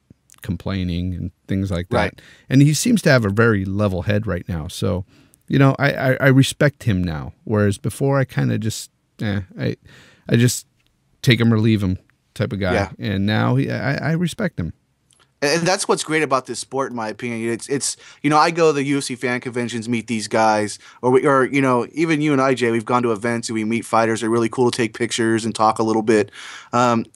complaining and things like that. Right. And he seems to have a very level head right now. So, I respect him now. Whereas before I kind of just, I just take him or leave him type of guy. Yeah. And now I respect him. And that's what's great about this sport, in my opinion. It's I go to the UFC fan conventions, meet these guys, or even you and I, Jay, we've gone to events and we meet fighters. They're really cool to take pictures and talk a little bit. And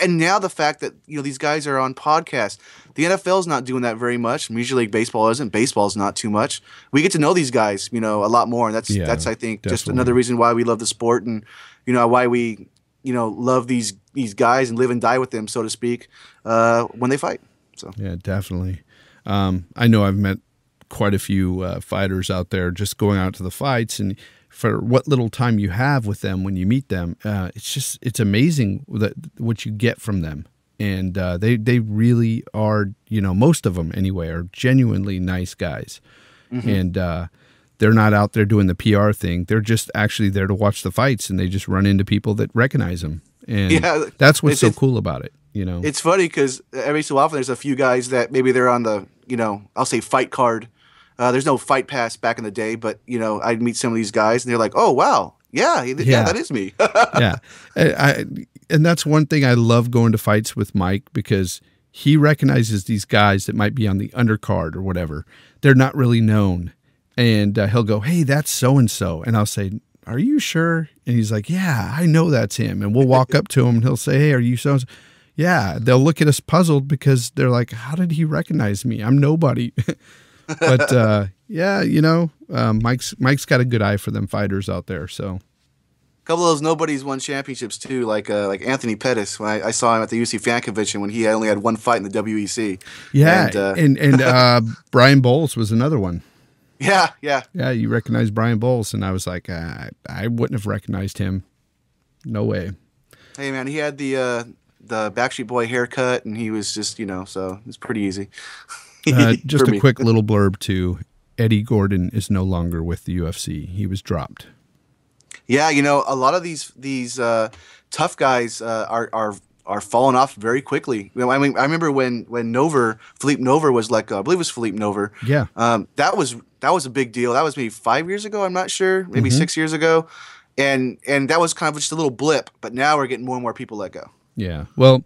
now the fact that these guys are on podcasts, the NFL's not doing that very much. Major League Baseball isn't. Baseball's not too much. We get to know these guys, a lot more, and that's I think just definitely another reason why we love the sport, and why we love these guys and live and die with them, so to speak, when they fight. So. Yeah, definitely. I know I've met quite a few fighters out there just going out to the fights, and for what little time you have with them when you meet them, it's amazing what you get from them. And they really are, most of them anyway, are genuinely nice guys. Mm-hmm. And they're not out there doing the PR thing. They're just actually there to watch the fights, and they just run into people that recognize them. And that's what's so cool about it. It's funny because every so often there's a few guys that maybe they're on the, I'll say fight card. There's no fight pass back in the day, but, I'd meet some of these guys and they're like, oh, wow. Yeah, that is me. Yeah. And that's one thing I love going to fights with Mike, because he recognizes these guys that might be on the undercard or whatever. They're not really known. And he'll go, hey, that's so-and-so. And I'll say, are you sure? And he's like, yeah, I know that's him. And we'll walk up to him and he'll say, hey, are you so-and-so? Yeah, they'll look at us puzzled because they're like, how did he recognize me? I'm nobody. But Mike's got a good eye for them fighters out there. So a couple of those nobodies won championships too, like Anthony Pettis. When I saw him at the UFC fan convention when he only had one fight in the WEC. Yeah, and Brian Bowles was another one. Yeah. Yeah, you recognize Brian Bowles, and I was like, I wouldn't have recognized him. No way. Hey man, he had the Backstreet Boy haircut, and he was just, so it's pretty easy. Just a quick little blurb too. Eddie Gordon is no longer with the UFC. He was dropped. Yeah, a lot of these tough guys are falling off very quickly. I mean, I remember when Philippe Nover was I believe it was Philippe Nover. Yeah. That was a big deal. That was maybe 5 years ago. I'm not sure. Maybe 6 years ago. And that was kind of just a little blip. But now we're getting more and more people let go. Yeah. Well,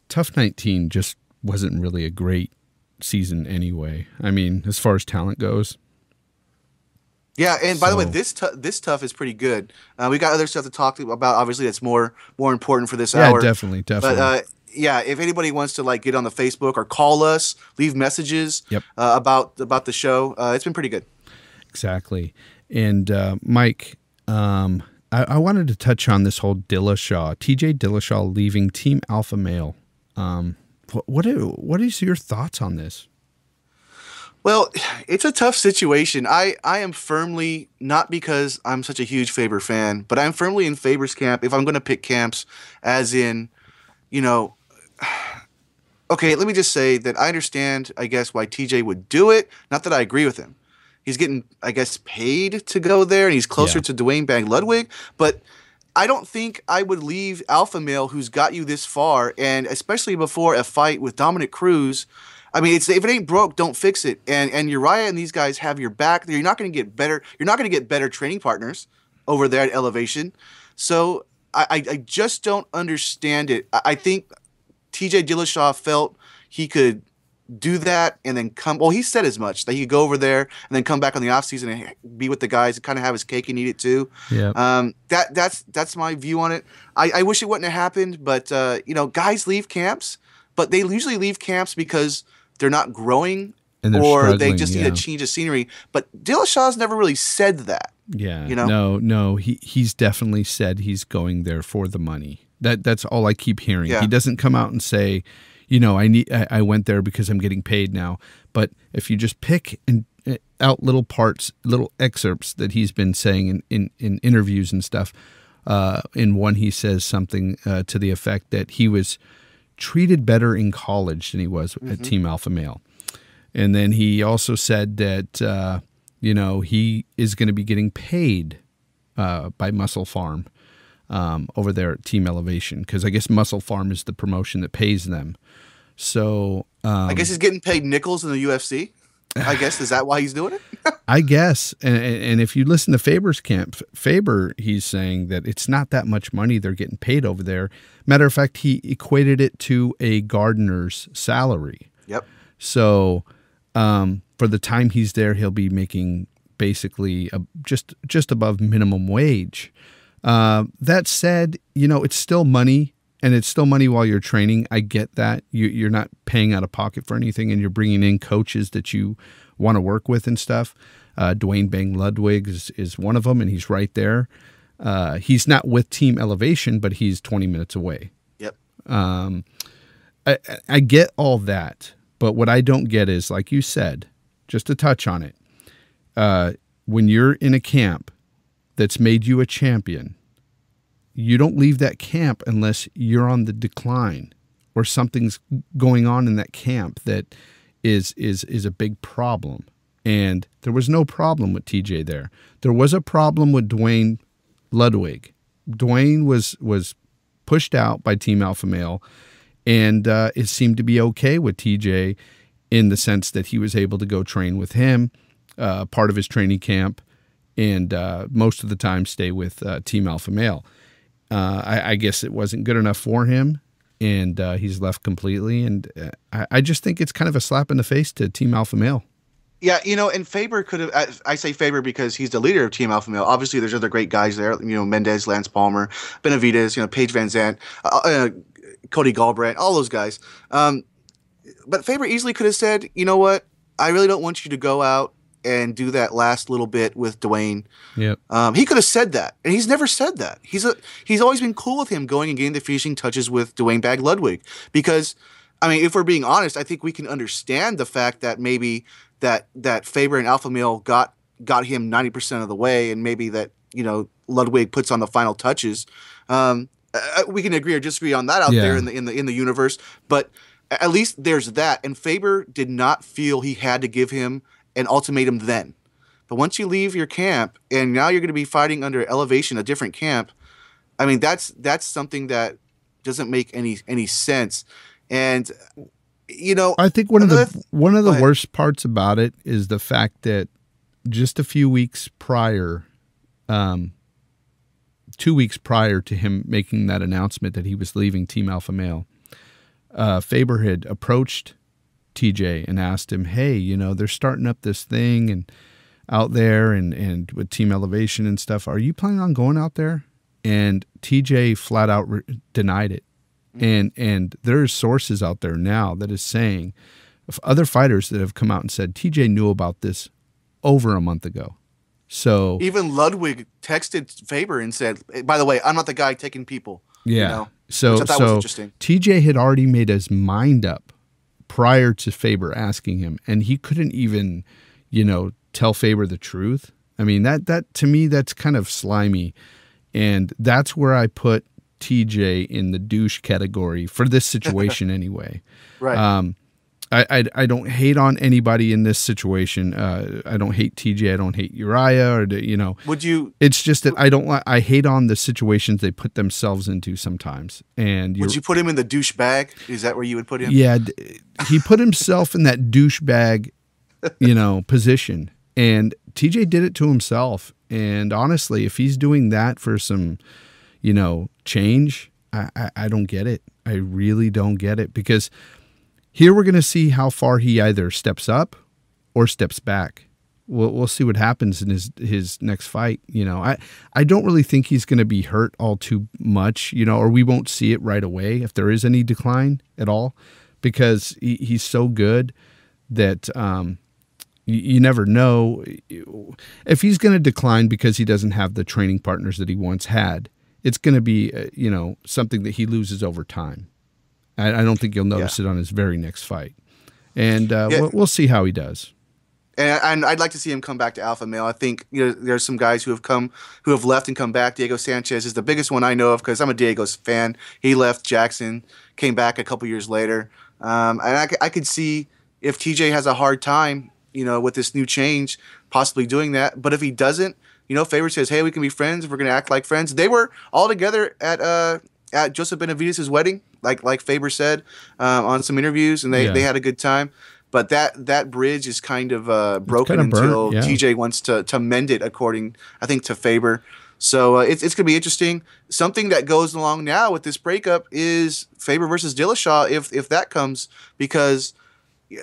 Tough 19 just wasn't really a great season anyway. I mean, as far as talent goes. Yeah, and by the way, this Tough is pretty good. We got other stuff to talk about. Obviously, that's more important for this hour. Yeah, definitely. But if anybody wants to get on the Facebook or call us, leave messages about the show, it's been pretty good. Exactly. And Mike, I wanted to touch on this whole Dillashaw, TJ Dillashaw leaving Team Alpha Male. What is your thoughts on this? Well, it's a tough situation. I am firmly, not because I'm such a huge Faber fan, but I'm firmly in Faber's camp if I'm going to pick camps, as in, okay, let me just say that I understand, I guess, why TJ would do it. Not that I agree with him. He's getting, I guess, paid to go there, and he's closer to Dwayne Bang Ludwig, but I don't think I would leave Alpha Male, who's got you this far, and especially before a fight with Dominic Cruz. I mean, if it ain't broke, don't fix it. And Uriah and these guys have your back. You're not going to get better. You're not going to get better training partners over there at Elevation. So I just don't understand it. I think TJ Dillashaw felt he could do that and then come. Well, he said as much, that he could go over there and then come back on the off season and be with the guys and kind of have his cake and eat it too. Yeah. That's my view on it. I wish it wouldn't have happened, but guys leave camps, but they usually leave camps because they're not growing, or they just need a change of scenery. But Dillashaw's never really said that. Yeah. No. He's definitely said he's going there for the money. That's all I keep hearing. Yeah. He doesn't come out and say, I went there because I'm getting paid now. But if you just pick out little parts, little excerpts that he's been saying in interviews and stuff, in one he says something to the effect that he was treated better in college than he was at Team Alpha Male. And then he also said that, he is going to be getting paid by Muscle Farm over there at Team Elevation, because I guess Muscle Farm is the promotion that pays them. So I guess he's getting paid nickels in the UFC. I guess, is that why he's doing it? I guess. And if you listen to Faber's camp, Faber, he's saying that it's not that much money they're getting paid over there. Matter of fact, he equated it to a gardener's salary. Yep. So for the time he's there, he'll be making basically just above minimum wage. That said, it's still money, and it's still money while you're training. I get that. You're not paying out of pocket for anything, and you're bringing in coaches that you want to work with and stuff. Dwayne Bang Ludwig is one of them, and he's right there. He's not with Team Elevation, but he's 20 minutes away. Yep. I get all that, but what I don't get is, like you said, just to touch on it, when you're in a camp that's made you a champion, you don't leave that camp unless you're on the decline or something's going on in that camp that is a big problem. And there was no problem with TJ there. There was a problem with Dwayne Ludwig. Dwayne was pushed out by Team Alpha Male, and it seemed to be okay with TJ in the sense that he was able to go train with him, part of his training camp, and most of the time stay with Team Alpha Male. I guess it wasn't good enough for him, and he's left completely. And I just think it's kind of a slap in the face to Team Alpha Male. Yeah, and Faber could have. I say Faber because he's the leader of Team Alpha Male. Obviously, there's other great guys there. Mendez, Lance Palmer, Benavidez, Paige Van Zandt, Cody Gallbrandt, all those guys. But Faber easily could have said, you know what? I really don't want you to go out and do that last little bit with Dwayne. Yep. He could have said that, and he's never said that. He's always been cool with him going and getting the finishing touches with Dwayne Bag Ludwig because, if we're being honest, I think we can understand the fact that maybe that Faber and Alpha Male got him 90% of the way, and maybe that Ludwig puts on the final touches. We can agree or disagree on that out there in the universe, but at least there's that. And Faber did not feel he had to give him an ultimatum then. But once you leave your camp and now you're going to be fighting under Elevation, a different camp, that's something that doesn't make any sense. And I think one of the worst parts about it is the fact that just a few weeks prior, 2 weeks prior to him making that announcement that he was leaving Team Alpha Male, Faber had approached TJ and asked him, hey, they're starting up this thing and out there and with Team Elevation and stuff. Are you planning on going out there? And TJ flat out denied it. And there's sources out there now that is saying of other fighters that have come out and said TJ knew about this over a month ago. So even Ludwig texted Faber and said, by the way, I'm not the guy taking people. Yeah. Which I thought was interesting. TJ had already made his mind up prior to Faber asking him, and he couldn't even, tell Faber the truth. That to me, that's kind of slimy. And that's where I put TJ in the douche category for this situation anyway. Right. I don't hate on anybody in this situation. I don't hate TJ. I don't hate Uriah Would you? It's just that I hate on the situations they put themselves into sometimes. And would you put him in the douche bag? Is that where you would put him? Yeah, he put himself in that douchebag, position. And TJ did it to himself. And honestly, if he's doing that for some, change, I don't get it. I really don't get it, because here we're going to see how far he either steps up or steps back. We'll see what happens in his next fight. I don't really think he's going to be hurt all too much, or we won't see it right away if there is any decline at all, because he's so good that you never know if he's going to decline because he doesn't have the training partners that he once had. It's going to be, something that he loses over time. I don't think you'll notice it on his very next fight. And we'll see how he does. And I'd like to see him come back to Alpha Male. I think there's some guys who have left and come back. Diego Sanchez is the biggest one I know of because I'm a Diego's fan. He left Jackson, came back a couple years later. And I could see if TJ has a hard time, with this new change, possibly doing that. But if he doesn't, Faber says, hey, we can be friends. We're going to act like friends. They were all together at Joseph Benavidez' wedding, like Faber said on some interviews, and they had a good time. but that bridge is kind of broken kind of burnt, until yeah. TJ wants to mend it, according, I think, to Faber. So it's going to be interesting. Something that goes along now with this breakup is Faber versus Dillashaw, if that comes, because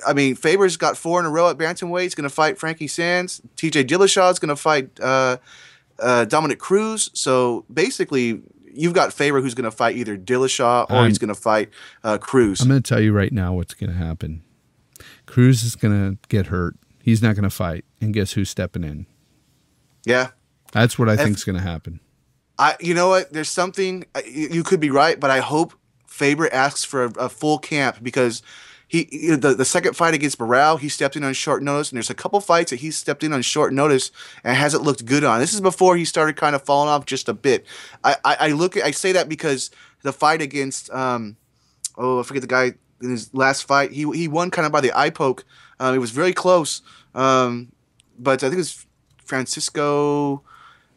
I mean, Faber's got 4 in a row at bantamweight. He's going to fight Frankie Sands. TJ Dillashaw is going to fight Dominic Cruz. So basically, you've got Faber who's going to fight either Dillashaw or he's going to fight Cruz. I'm going to tell you right now what's going to happen. Cruz is going to get hurt. He's not going to fight. And guess who's stepping in? Yeah. That's what I think is going to happen. You know what? There's something, you could be right, but I hope Faber asks for a full camp, because the second fight against Barao, he stepped in on short notice, and there's a couple fights that he stepped in on short notice and hasn't looked good on. This is before he started kind of falling off just a bit. I say that because the fight against I forget the guy in his last fight. He won kind of by the eye poke. It was very close, but I think it was Francisco.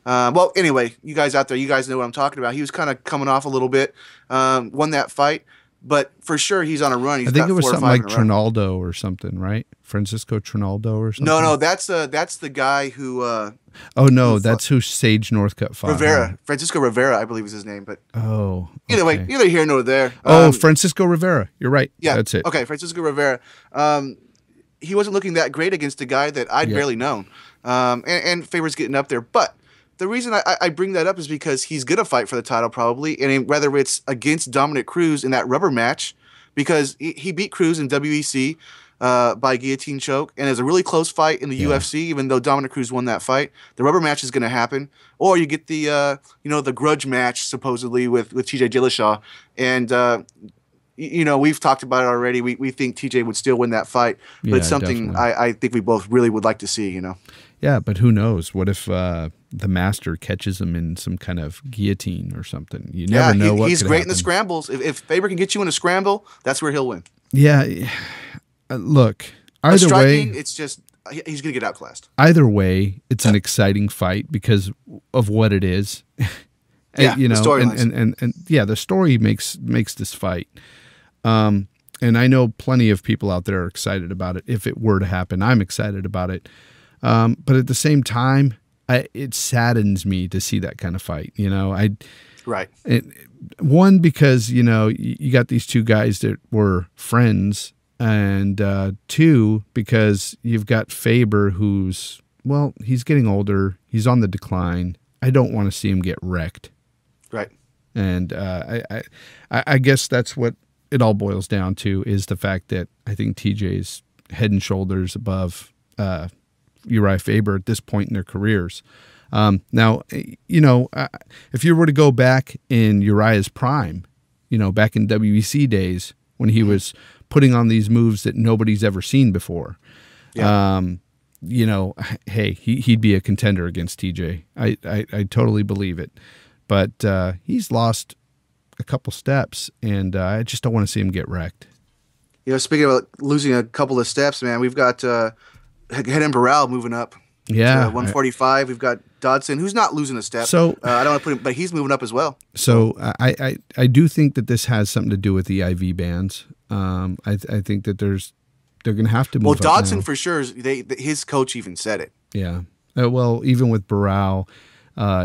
Well, anyway, you guys out there, you guys know what I'm talking about. He was kind of coming off a little bit, won that fight. But for sure, he's on a run. I think it was something like Trinaldo or something, right? Francisco Trinaldo or something. No, that's the guy who. That's who Sage Northcutt fought. Rivera, Francisco Rivera, I believe is his name. But either way, neither here nor there. Francisco Rivera. You're right. Yeah, that's it. Okay, Francisco Rivera. He wasn't looking that great against a guy that I'd barely known, and Faber's getting up there, but. The reason I bring that up is because he's going to fight for the title probably, and whether it's against Dominic Cruz in that rubber match, because he beat Cruz in WEC by guillotine choke, and it was a really close fight in the UFC, even though Dominic Cruz won that fight. The rubber match is going to happen, or you get the the grudge match supposedly with TJ Dillashaw, and we've talked about it already. We think TJ would still win that fight, but it's something I think we both really would like to see. Yeah, but who knows? What if the master catches him in some kind of guillotine or something? You never know what he's could great happen. in the scrambles. If Faber can get you in a scramble, that's where he'll win. Yeah. Look, either way, it's just he's going to get outclassed. Either way, it's an exciting fight because of what it is. Yeah, the storylines. And the story makes this fight. And I know plenty of people out there are excited about it. If it were to happen, I'm excited about it. But at the same time, it saddens me to see that kind of fight. Right. One, because you got these two guys that were friends, and two, because you've got Faber, who's he's getting older, he's on the decline. I don't want to see him get wrecked. Right. And I guess that's what it all boils down to, is the fact that I think TJ's head and shoulders above Uriah Faber at this point in their careers. Now, if you were to go back in Uriah's prime, back in WEC days when he was putting on these moves that nobody's ever seen before, hey, he'd be a contender against TJ. I totally believe it. But he's lost a couple steps, and I just don't want to see him get wrecked. Speaking of losing a couple of steps, man, we've got Hedin Barao moving up. Yeah, 145. We've got Dodson, who's not losing a step. So I don't want to put him, but he's moving up as well. So I do think that this has something to do with the IV bans. I think that they're going to have to move. Well, Dodson up now. For sure. His coach even said it. Yeah. Even with Barao,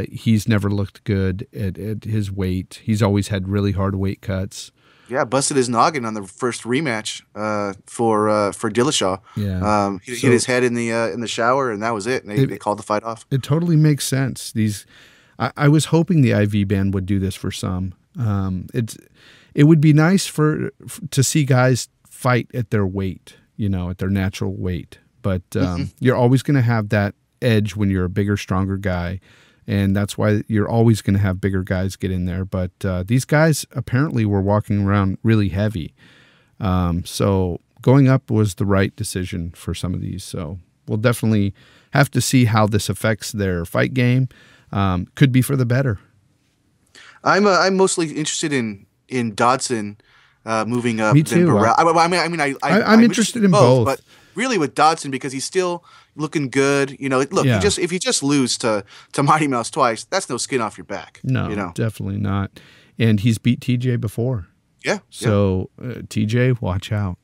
he's never looked good at his weight. He's always had really hard weight cuts. Yeah, busted his noggin on the first rematch for Dillashaw. Yeah, he hit his head in the shower, and that was it. And they called the fight off. It totally makes sense. I was hoping the IV ban would do this for some. It would be nice to see guys fight at their weight, at their natural weight. But you're always going to have that edge when you're a bigger, stronger guy. And that's why you're always going to have bigger guys get in there. But these guys apparently were walking around really heavy. So going up was the right decision for some of these. So we'll definitely have to see how this affects their fight game. Could be for the better. I'm mostly interested in Dodson moving up. Me too. I'm interested in both. But really with Dodson, because he's still looking good. Look, if you just lose to Mighty Mouse twice, that's no skin off your back. No, definitely not. And he's beat TJ before. Yeah. So TJ, watch out.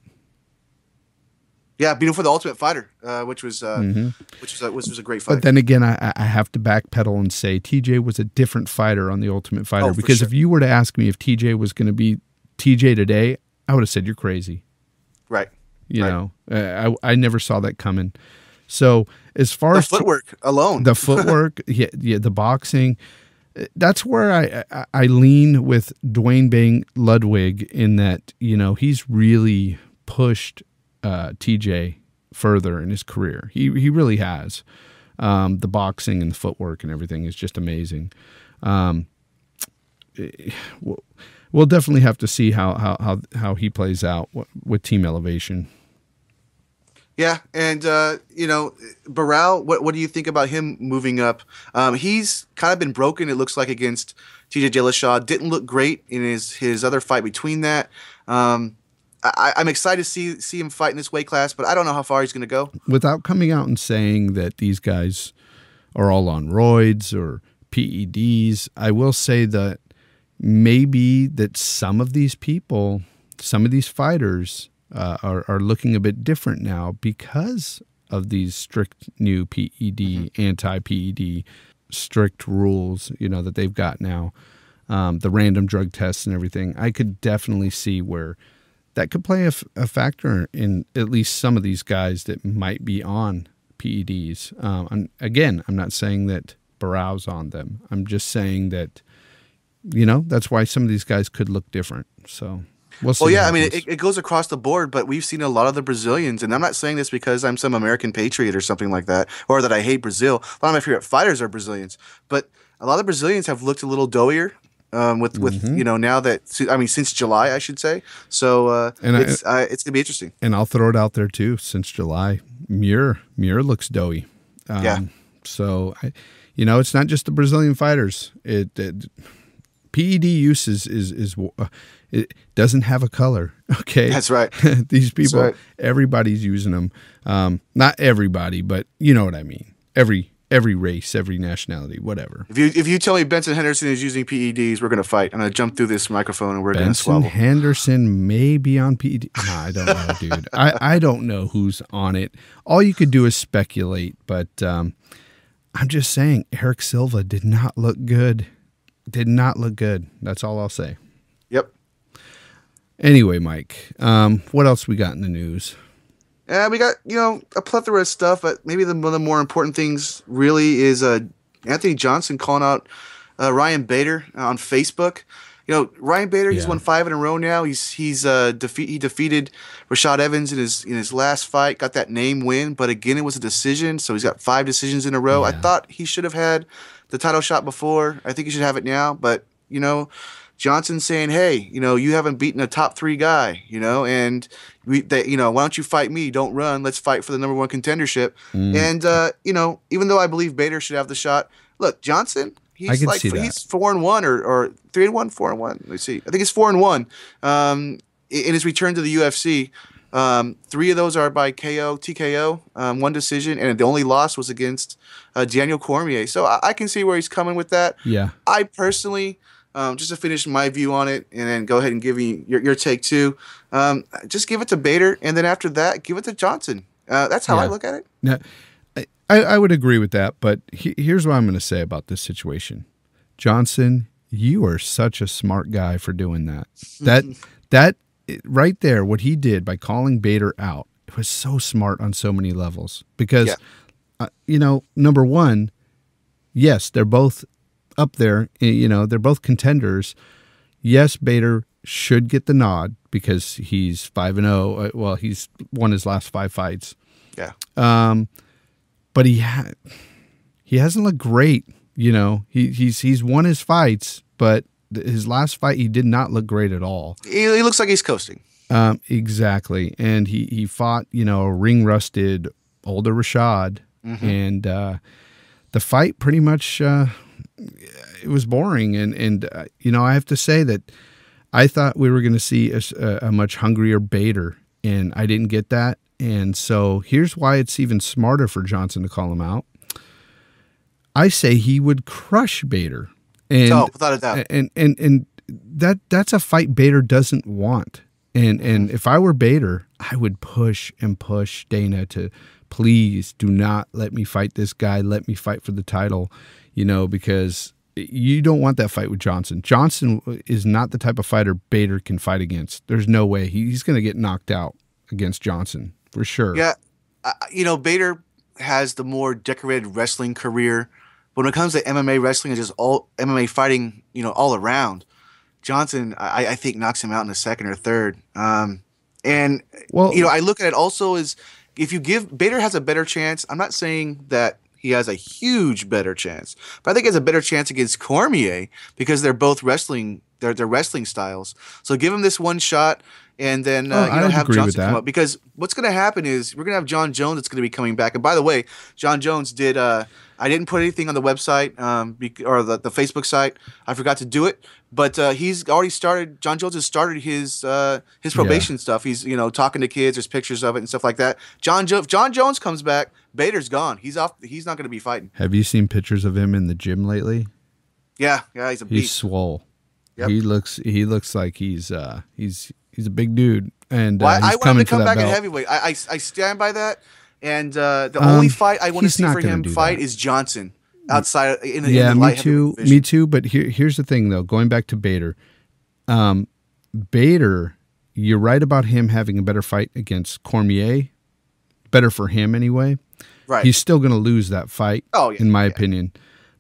Yeah, beat him for the Ultimate Fighter, which was a great fight. But then again, I have to backpedal and say TJ was a different fighter on the Ultimate Fighter, because sure. if you were to ask me if TJ was going to be TJ today, I would have said you're crazy. Right. You know, I never saw that coming. So as far as footwork alone, the footwork, the boxing, that's where I lean with Dwayne Bang Ludwig in that, you know, he's really pushed TJ further in his career. He really has. The boxing and the footwork and everything is just amazing. We'll definitely have to see how he plays out with Team Elevation. Yeah, and you know, Barral, what do you think about him moving up? He's kind of been broken, it looks like, against TJ Dillashaw. Didn't look great in his other fight between that. I'm excited to see him fight in this weight class, but I don't know how far he's going to go. Without coming out and saying that these guys are all on roids or PEDs, I will say that maybe that some of these people, some of these fighters are looking a bit different now because of these strict new PED, anti-PED strict rules, you know, that they've got now, the random drug tests and everything. I could definitely see where that could play a factor in at least some of these guys that might be on PEDs. I'm not saying that Barrow's on them. I'm just saying that, you know, that's why some of these guys could look different. So we'll see. Well, yeah, I mean, it goes across the board, but we've seen a lot of the Brazilians, and I'm not saying this because I'm some American patriot or something like that, or that I hate Brazil. A lot of my favorite fighters are Brazilians, but a lot of Brazilians have looked a little doughier. With you know, now that, I mean, since July, I should say. So it's gonna be interesting. And I'll throw it out there too. Since July, Muir looks doughy. Yeah. So you know, it's not just the Brazilian fighters. PED use is it doesn't have a color. Okay, that's right. These people, right. Everybody's using them. Not everybody, but you know what I mean. Every race, every nationality, whatever. If you tell me Benson Henderson is using PEDs, we're going to fight. I'm going to jump through this microphone and we're going to squabble. Benson Henderson may be on PED. No, I don't know, dude. I don't know who's on it. All you could do is speculate, but I'm just saying Eric Silva did not look good. Did not look good. That's all I'll say. Yep. Anyway, Mike, what else we got in the news? We got, you know, a plethora of stuff, but maybe one of the more important things really is Anthony Johnson calling out Ryan Bader on Facebook. You know, Ryan Bader, he's won 5 in a row now. He defeated Rashad Evans in his last fight, got that name win, but again it was a decision, so he's got 5 decisions in a row. I thought he should have had the title shot before. I think he should have it now, but you know, Johnson saying, hey, you know, you haven't beaten a top 3 guy, you know, and you know, why don't you fight me? Don't run. Let's fight for the #1 contendership. And you know, even though I believe Bader should have the shot, look, Johnson, he's 4-1 or 3-1, 4-1. Let's see. I think it's 4-1. In his return to the UFC, 3 of those are by TKO, 1 decision, and the only loss was against Daniel Cormier. So I can see where he's coming with that. Yeah. I personally, just to finish my view on it, and then go ahead and give you your take too. Just give it to Bader, and then after that, give it to Johnson. That's how I look at it. Now, I would agree with that, but here's what I'm going to say about this situation. Johnson, you are such a smart guy for doing that. That right there, what he did by calling Bader out, it was so smart on so many levels. Because, you know, number one, yes, they're both up there, you know, they're both contenders. Yes, Bader should get the nod because he's 5-0. Well, he's won his last 5 fights. Yeah. But he hasn't looked great. You know, he's won his fights, but his last fight he did not look great at all. He looks like he's coasting. Exactly, and he fought, you know, a ring rusted older Rashad, and the fight pretty much it was boring. And you know, I have to say that I thought we were going to see a much hungrier Bader, and I didn't get that. And so here's why it's even smarter for Johnson to call him out. I say he would crush Bader. And, without a doubt. And that's a fight Bader doesn't want. And if I were Bader, I would push and push Dana to please do not let me fight this guy. Let me fight for the title, because you don't want that fight with Johnson. Johnson is not the type of fighter Bader can fight against. There's no way. He's going to get knocked out against Johnson for sure. Yeah. Bader has the more decorated wrestling career. But when it comes to MMA wrestling and just all MMA fighting, all around, Johnson, I think, knocks him out in the second or third. I look at it also as if you give Bader has a better chance. I'm not saying that he has a huge better chance, but I think he has a better chance against Cormier because they're both wrestling. They're wrestling styles. So give him this one shot, and then have Johnson come up. Because what's going to happen is we're going to have John Jones that's going to be coming back. And by the way, John Jones did. I didn't put anything on the website or the Facebook site. I forgot to do it. But he's already started. John Jones has started his probation stuff. He's talking to kids. There's pictures of it and stuff like that. If John Jones comes back, Bader's gone. He's off. He's not going to be fighting. Have you seen pictures of him in the gym lately? Yeah, he's a beast. He's swole. Yep. He looks like he's a big dude. And I he's want him coming to come for that back at belt. heavyweight. I stand by that. And the only fight I want to see for him fight is Johnson outside in the light heavyweight division. Me too. But here's the thing, though. Going back to Bader, you're right about him having a better fight against Cormier. Better for him anyway. Right. He's still going to lose that fight, in my opinion.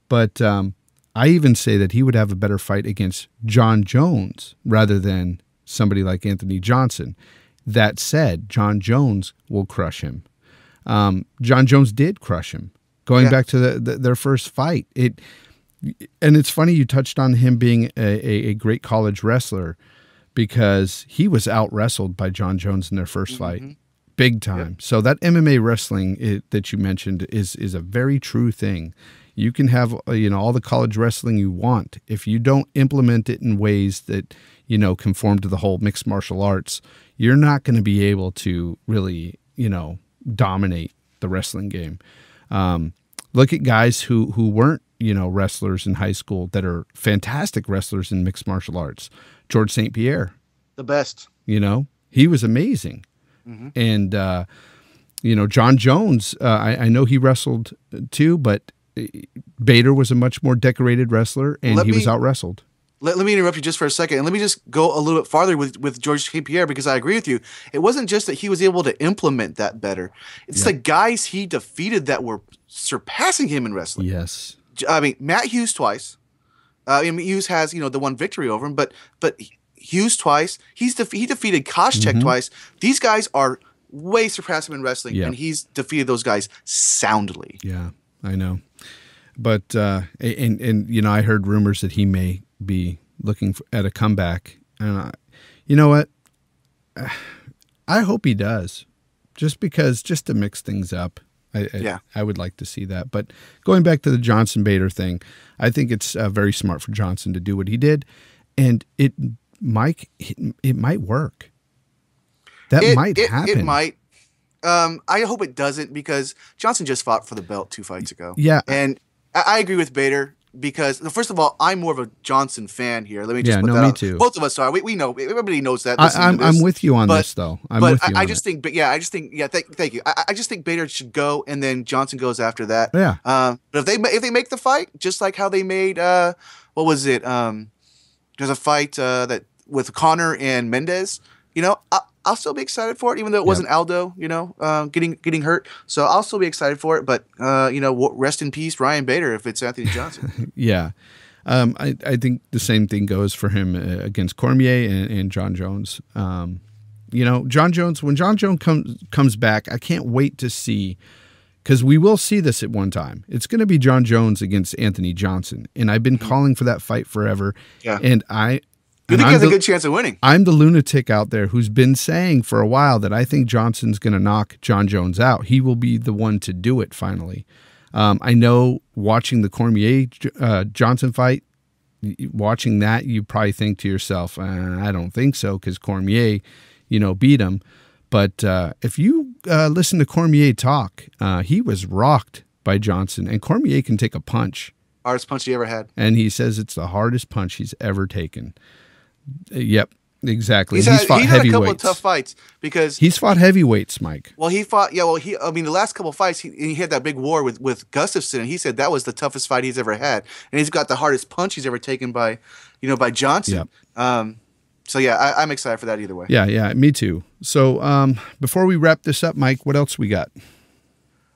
But I even say that he would have a better fight against John Jones rather than somebody like Anthony Johnson. That said, John Jones will crush him. John Jones did crush him. Going back to their first fight, and it's funny you touched on him being a great college wrestler because he was out wrestled by John Jones in their first fight, big time. Yep. So that MMA wrestling that you mentioned is a very true thing. You can have all the college wrestling you want if you don't implement it in ways that conform to the whole mixed martial arts. You're not going to be able to really dominate the wrestling game. Look at guys who weren't, wrestlers in high school that are fantastic wrestlers in mixed martial arts. George St. Pierre. The best. He was amazing. Mm-hmm. And, John Jones, I know he wrestled too, but Bader was a much more decorated wrestler and he was out-wrestled. Let me interrupt you just for a second, and let me just go a little bit farther with George St. Pierre because I agree with you. It wasn't just that he was able to implement that better. It's the guys he defeated that were surpassing him in wrestling. Yes. I mean, Matt Hughes twice. Hughes has, the one victory over him, but Hughes twice. He defeated Koscheck twice. These guys are way surpassing him in wrestling, and he's defeated those guys soundly. Yeah, I know. But, and I heard rumors that he may be looking at a comeback, and you know what? I hope he does, just to mix things up. I would like to see that. But going back to the Johnson Bader thing, I think it's very smart for Johnson to do what he did, and it might work. That might happen. It might. I hope it doesn't because Johnson just fought for the belt 2 fights ago. Yeah, and I agree with Bader. Because first of all, I'm more of a Johnson fan here. Let me just put that out. Me too. Both of us are. We know. Everybody knows that. I'm with you on this, though. I just think. Thank you. I just think Bader should go, and then Johnson goes after that. Yeah. But if they make the fight, just like how they made what was it? There's a fight that with Conor and Mendez. I'll still be excited for it, even though it wasn't Aldo, getting hurt. So I'll still be excited for it. But, rest in peace, Ryan Bader, if it's Anthony Johnson. Yeah. I think the same thing goes for him against Cormier and John Jones. John Jones, when John Jones comes back, I can't wait to see, because we will see this at one time. It's going to be John Jones against Anthony Johnson. And I've been calling for that fight forever. Yeah. And you think he has a good chance of winning? I'm the lunatic out there who's been saying for a while that I think Johnson's going to knock John Jones out. He will be the one to do it finally. I know watching the Cormier Johnson fight, watching that, you probably think to yourself, I don't think so because Cormier, beat him. But if you listen to Cormier talk, he was rocked by Johnson, and Cormier can take a punch. Hardest punch he ever had. And he says it's the hardest punch he's ever taken. Yep. Exactly. He's had a couple of tough fights because he's fought heavyweights, Mike. Well, he fought. Yeah, well, I mean, the last couple of fights, he had that big war with Gustafsson, and he said that was the toughest fight he's ever had, and he's got the hardest punch he's ever taken by Johnson. Yep. So yeah, I'm excited for that either way. Yeah, me too. So before we wrap this up, Mike, what else we got?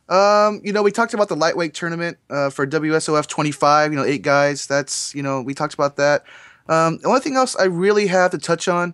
We talked about the lightweight tournament for WSOF 25. 8 guys. That's we talked about that. The only thing else I really have to touch on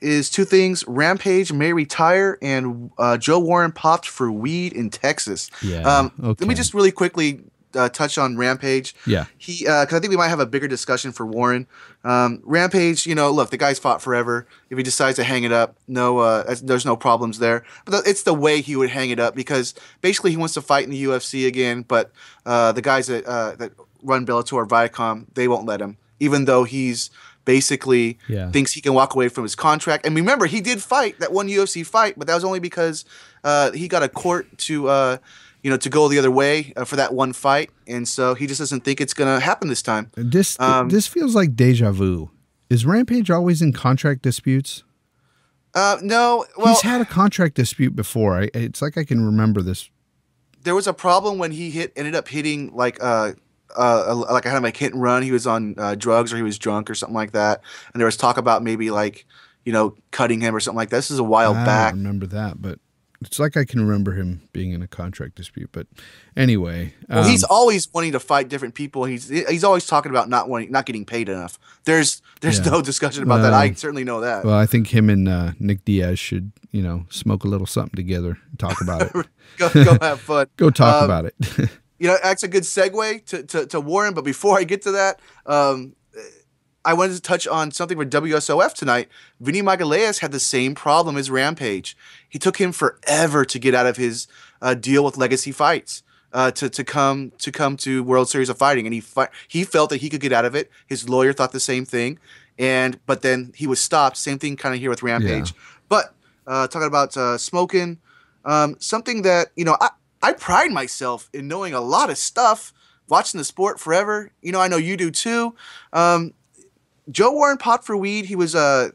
is 2 things. Rampage may retire, and Joe Warren popped for weed in Texas. Yeah. Okay. Let me just really quickly touch on Rampage. Yeah. Because I think we might have a bigger discussion for Warren. Rampage, look, the guy's fought forever. If he decides to hang it up, there's no problems there. But it's the way he would hang it up, because basically he wants to fight in the UFC again, but the guys that run Bellator or Viacom, they won't let him, even though he's basically thinks he can walk away from his contract. And remember, he did fight that one UFC fight, but that was only because he got a court to go the other way for that one fight, and so he just doesn't think it's going to happen this time. This feels like deja vu. Is Rampage always in contract disputes? No. Well, he's had a contract dispute before. It's like I can remember this. There was a problem when he ended up hitting like a kind of like hit and run. He was on drugs, or he was drunk or something like that. And there was talk about maybe cutting him or something like that. This is a while back. I remember that, but it's like I can remember him being in a contract dispute. But anyway, well, he's always wanting to fight different people. He's always talking about not getting paid enough. There's no discussion about that. I certainly know that. Well, I think him and Nick Diaz should smoke a little something together and talk about it. go have fun. Go talk about it. That's a good segue to Warren. But before I get to that, I wanted to touch on something for WSOF tonight. Vinny Magalhaes had the same problem as Rampage. He took him forever to get out of his deal with Legacy Fights to come to World Series of Fighting, and he felt that he could get out of it. His lawyer thought the same thing, but then he was stopped. Same thing kind of here with Rampage. Yeah. But talking about smoking, something that I pride myself in knowing a lot of stuff, watching the sport forever. I know you do too. Joe Warren popped for weed. He was a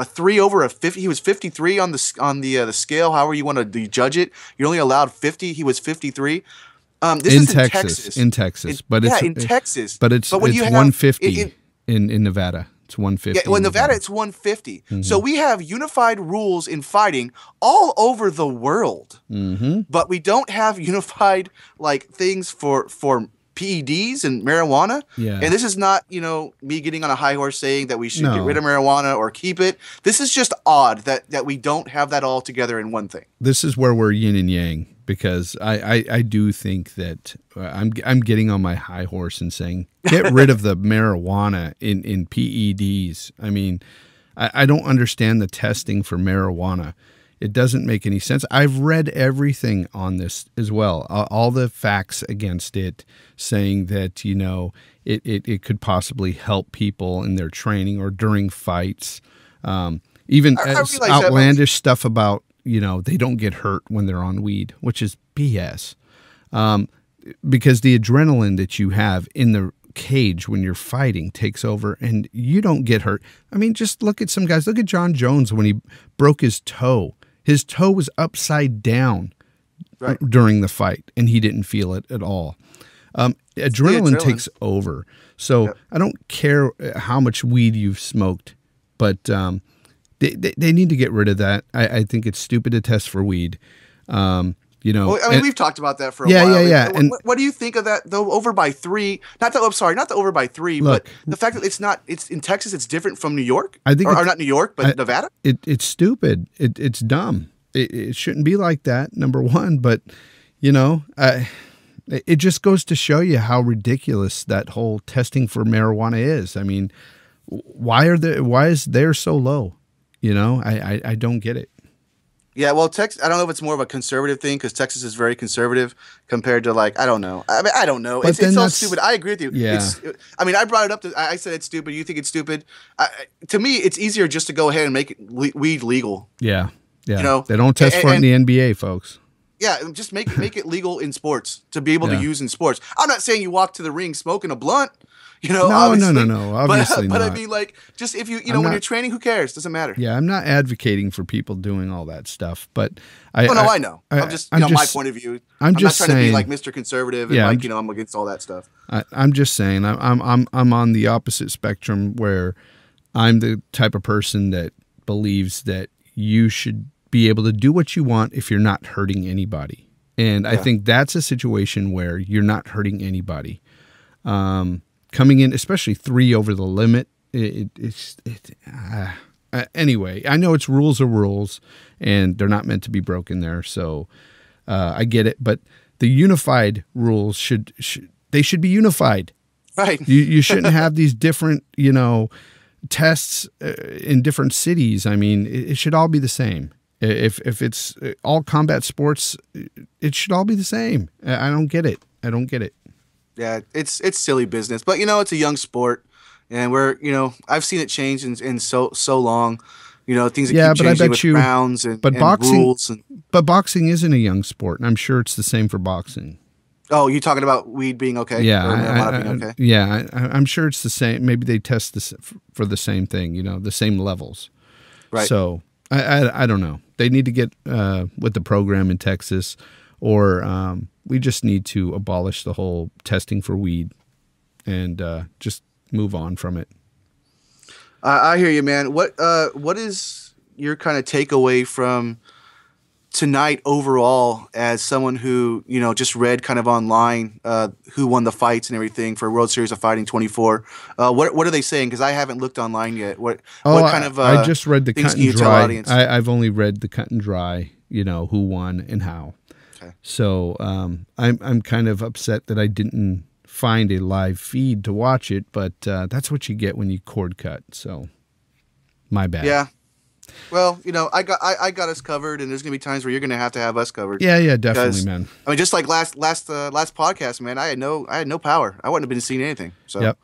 3 over a 50. He was 53 on the scale. However you want to judge it, you're only allowed 50. He was 53. This is in Texas. In Texas, but it's 150 in Nevada. It's 150. Yeah, well, in Nevada, it's 150. Mm-hmm. So we have unified rules in fighting all over the world, but we don't have unified things for PEDs and marijuana. Yeah. And this is not, me getting on a high horse saying that we should get rid of marijuana or keep it. This is just odd that we don't have that all together in one thing. This is where we're yin and yang, because I do think that I'm getting on my high horse and saying, get rid of the marijuana in PEDs. I mean, I don't understand the testing for marijuana. It doesn't make any sense. I've read everything on this as well, all the facts against it, saying that, it could possibly help people in their training or during fights. Even outlandish stuff about, they don't get hurt when they're on weed, which is BS. Because the adrenaline that you have in the cage when you're fighting takes over and you don't get hurt. I mean, just look at some guys. Look at John Jones when he broke his toe. His toe was upside down during the fight, and he didn't feel it at all. Adrenaline takes over. So I don't care how much weed you've smoked, but they need to get rid of that. I think it's stupid to test for weed. We've talked about that for a while. Yeah. And what do you think of that, though? Over by 3, not the over by 3, but the fact that it's in Texas, it's different from New York. I think, or not New York, but Nevada. It's stupid. It's dumb. It shouldn't be like that. Number one, but it just goes to show you how ridiculous that whole testing for marijuana is. I mean, why is theirs so low? I don't get it. Yeah, well, Texas, I don't know if it's more of a conservative thing, because Texas is very conservative compared to I don't know. I don't know. It's so stupid. I agree with you. Yeah. I brought it up. I said it's stupid. You think it's stupid. To me, it's easier just to go ahead and make weed legal. Yeah. Yeah. They don't test for it in the NBA, folks. Yeah, just make it legal in sports to be able to use in sports. I'm not saying you walk to the ring smoking a blunt. No, obviously but not. I mean, like, just if when you're training, who cares? Doesn't matter. Yeah, I'm not advocating for people doing all that stuff, but I know. I'm just, my point of view. I'm just not trying to be like Mr. Conservative and I'm against all that stuff. I'm just saying I'm on the opposite spectrum where I'm the type of person that believes that you should be able to do what you want if you're not hurting anybody. And I think that's a situation where you're not hurting anybody. Coming in, especially 3 over the limit, anyway, I know it's rules are rules and they're not meant to be broken there. So I get it. But the unified rules should be unified. Right. You shouldn't have these different, tests in different cities. I mean, it should all be the same. If it's all combat sports, it should all be the same. I don't get it. Yeah, it's silly business, but it's a young sport, and I've seen it change in so long. Things that keep changing with rounds and rules. But boxing isn't a young sport, and I'm sure it's the same for boxing. Oh, you talking about weed being okay? Yeah, I'm sure it's the same. Maybe they test this for the same thing, the same levels. Right. So I don't know. They need to get with the program in Texas, or we just need to abolish the whole testing for weed and just move on from it. I hear you, man. What is your kind of takeaway from tonight overall, as someone who just read kind of online who won the fights and everything for World Series of Fighting 24? What are they saying? Because I haven't looked online yet. What kind of I just read the cut and dry. I've only read the cut and dry. Who won and how. Okay. So I'm kind of upset that I didn't find a live feed to watch it, but that's what you get when you cord cut. So my bad. Yeah. Well, I got us covered, and there's gonna be times where you're gonna have us covered. Yeah, definitely, man. I mean, just like last podcast, man. I had no power. I wouldn't have been seeing anything. So. Yep.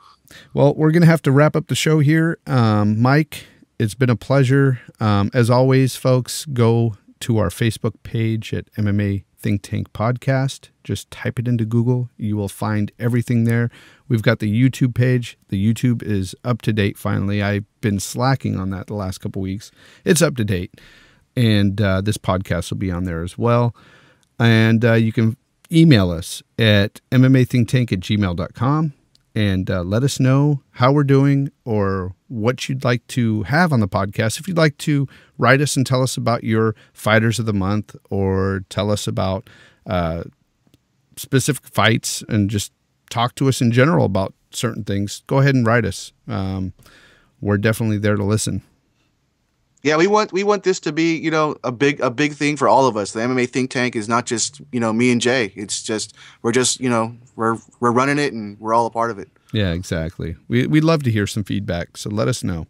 Well, we're gonna have to wrap up the show here, Mike. It's been a pleasure. As always, folks, go to our Facebook page at MMA Think Tank Podcast. Just type it into Google. You will find everything there. We've got the YouTube page. The YouTube is up to date finally. I've been slacking on that the last couple weeks. It's up to date. And this podcast will be on there as well. And you can email us at mmathinktank@gmail.com and let us know how we're doing or what you'd like to have on the podcast. If you'd like to write us and tell us about your fighters of the month, or tell us about specific fights and just talk to us in general about certain things, go ahead and write us. We're definitely there to listen. Yeah, we want this to be, a big thing for all of us. The MMA Think Tank is not just, me and Jay. It's just we're running it, and we're all a part of it. Yeah, exactly. We'd love to hear some feedback, so let us know.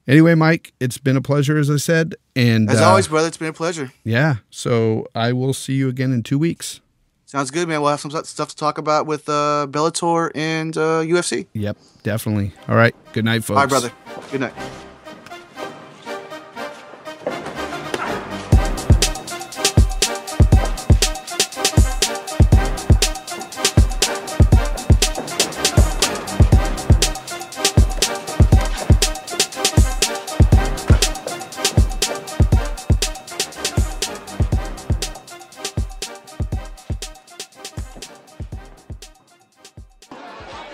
Anyway, Mike, it's been a pleasure, as I said. And as always, brother, it's been a pleasure. Yeah, so I will see you again in 2 weeks. Sounds good, man. We'll have some stuff to talk about with Bellator and UFC. Yep, definitely. All right, good night, folks. All right, brother. Good night.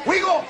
We go!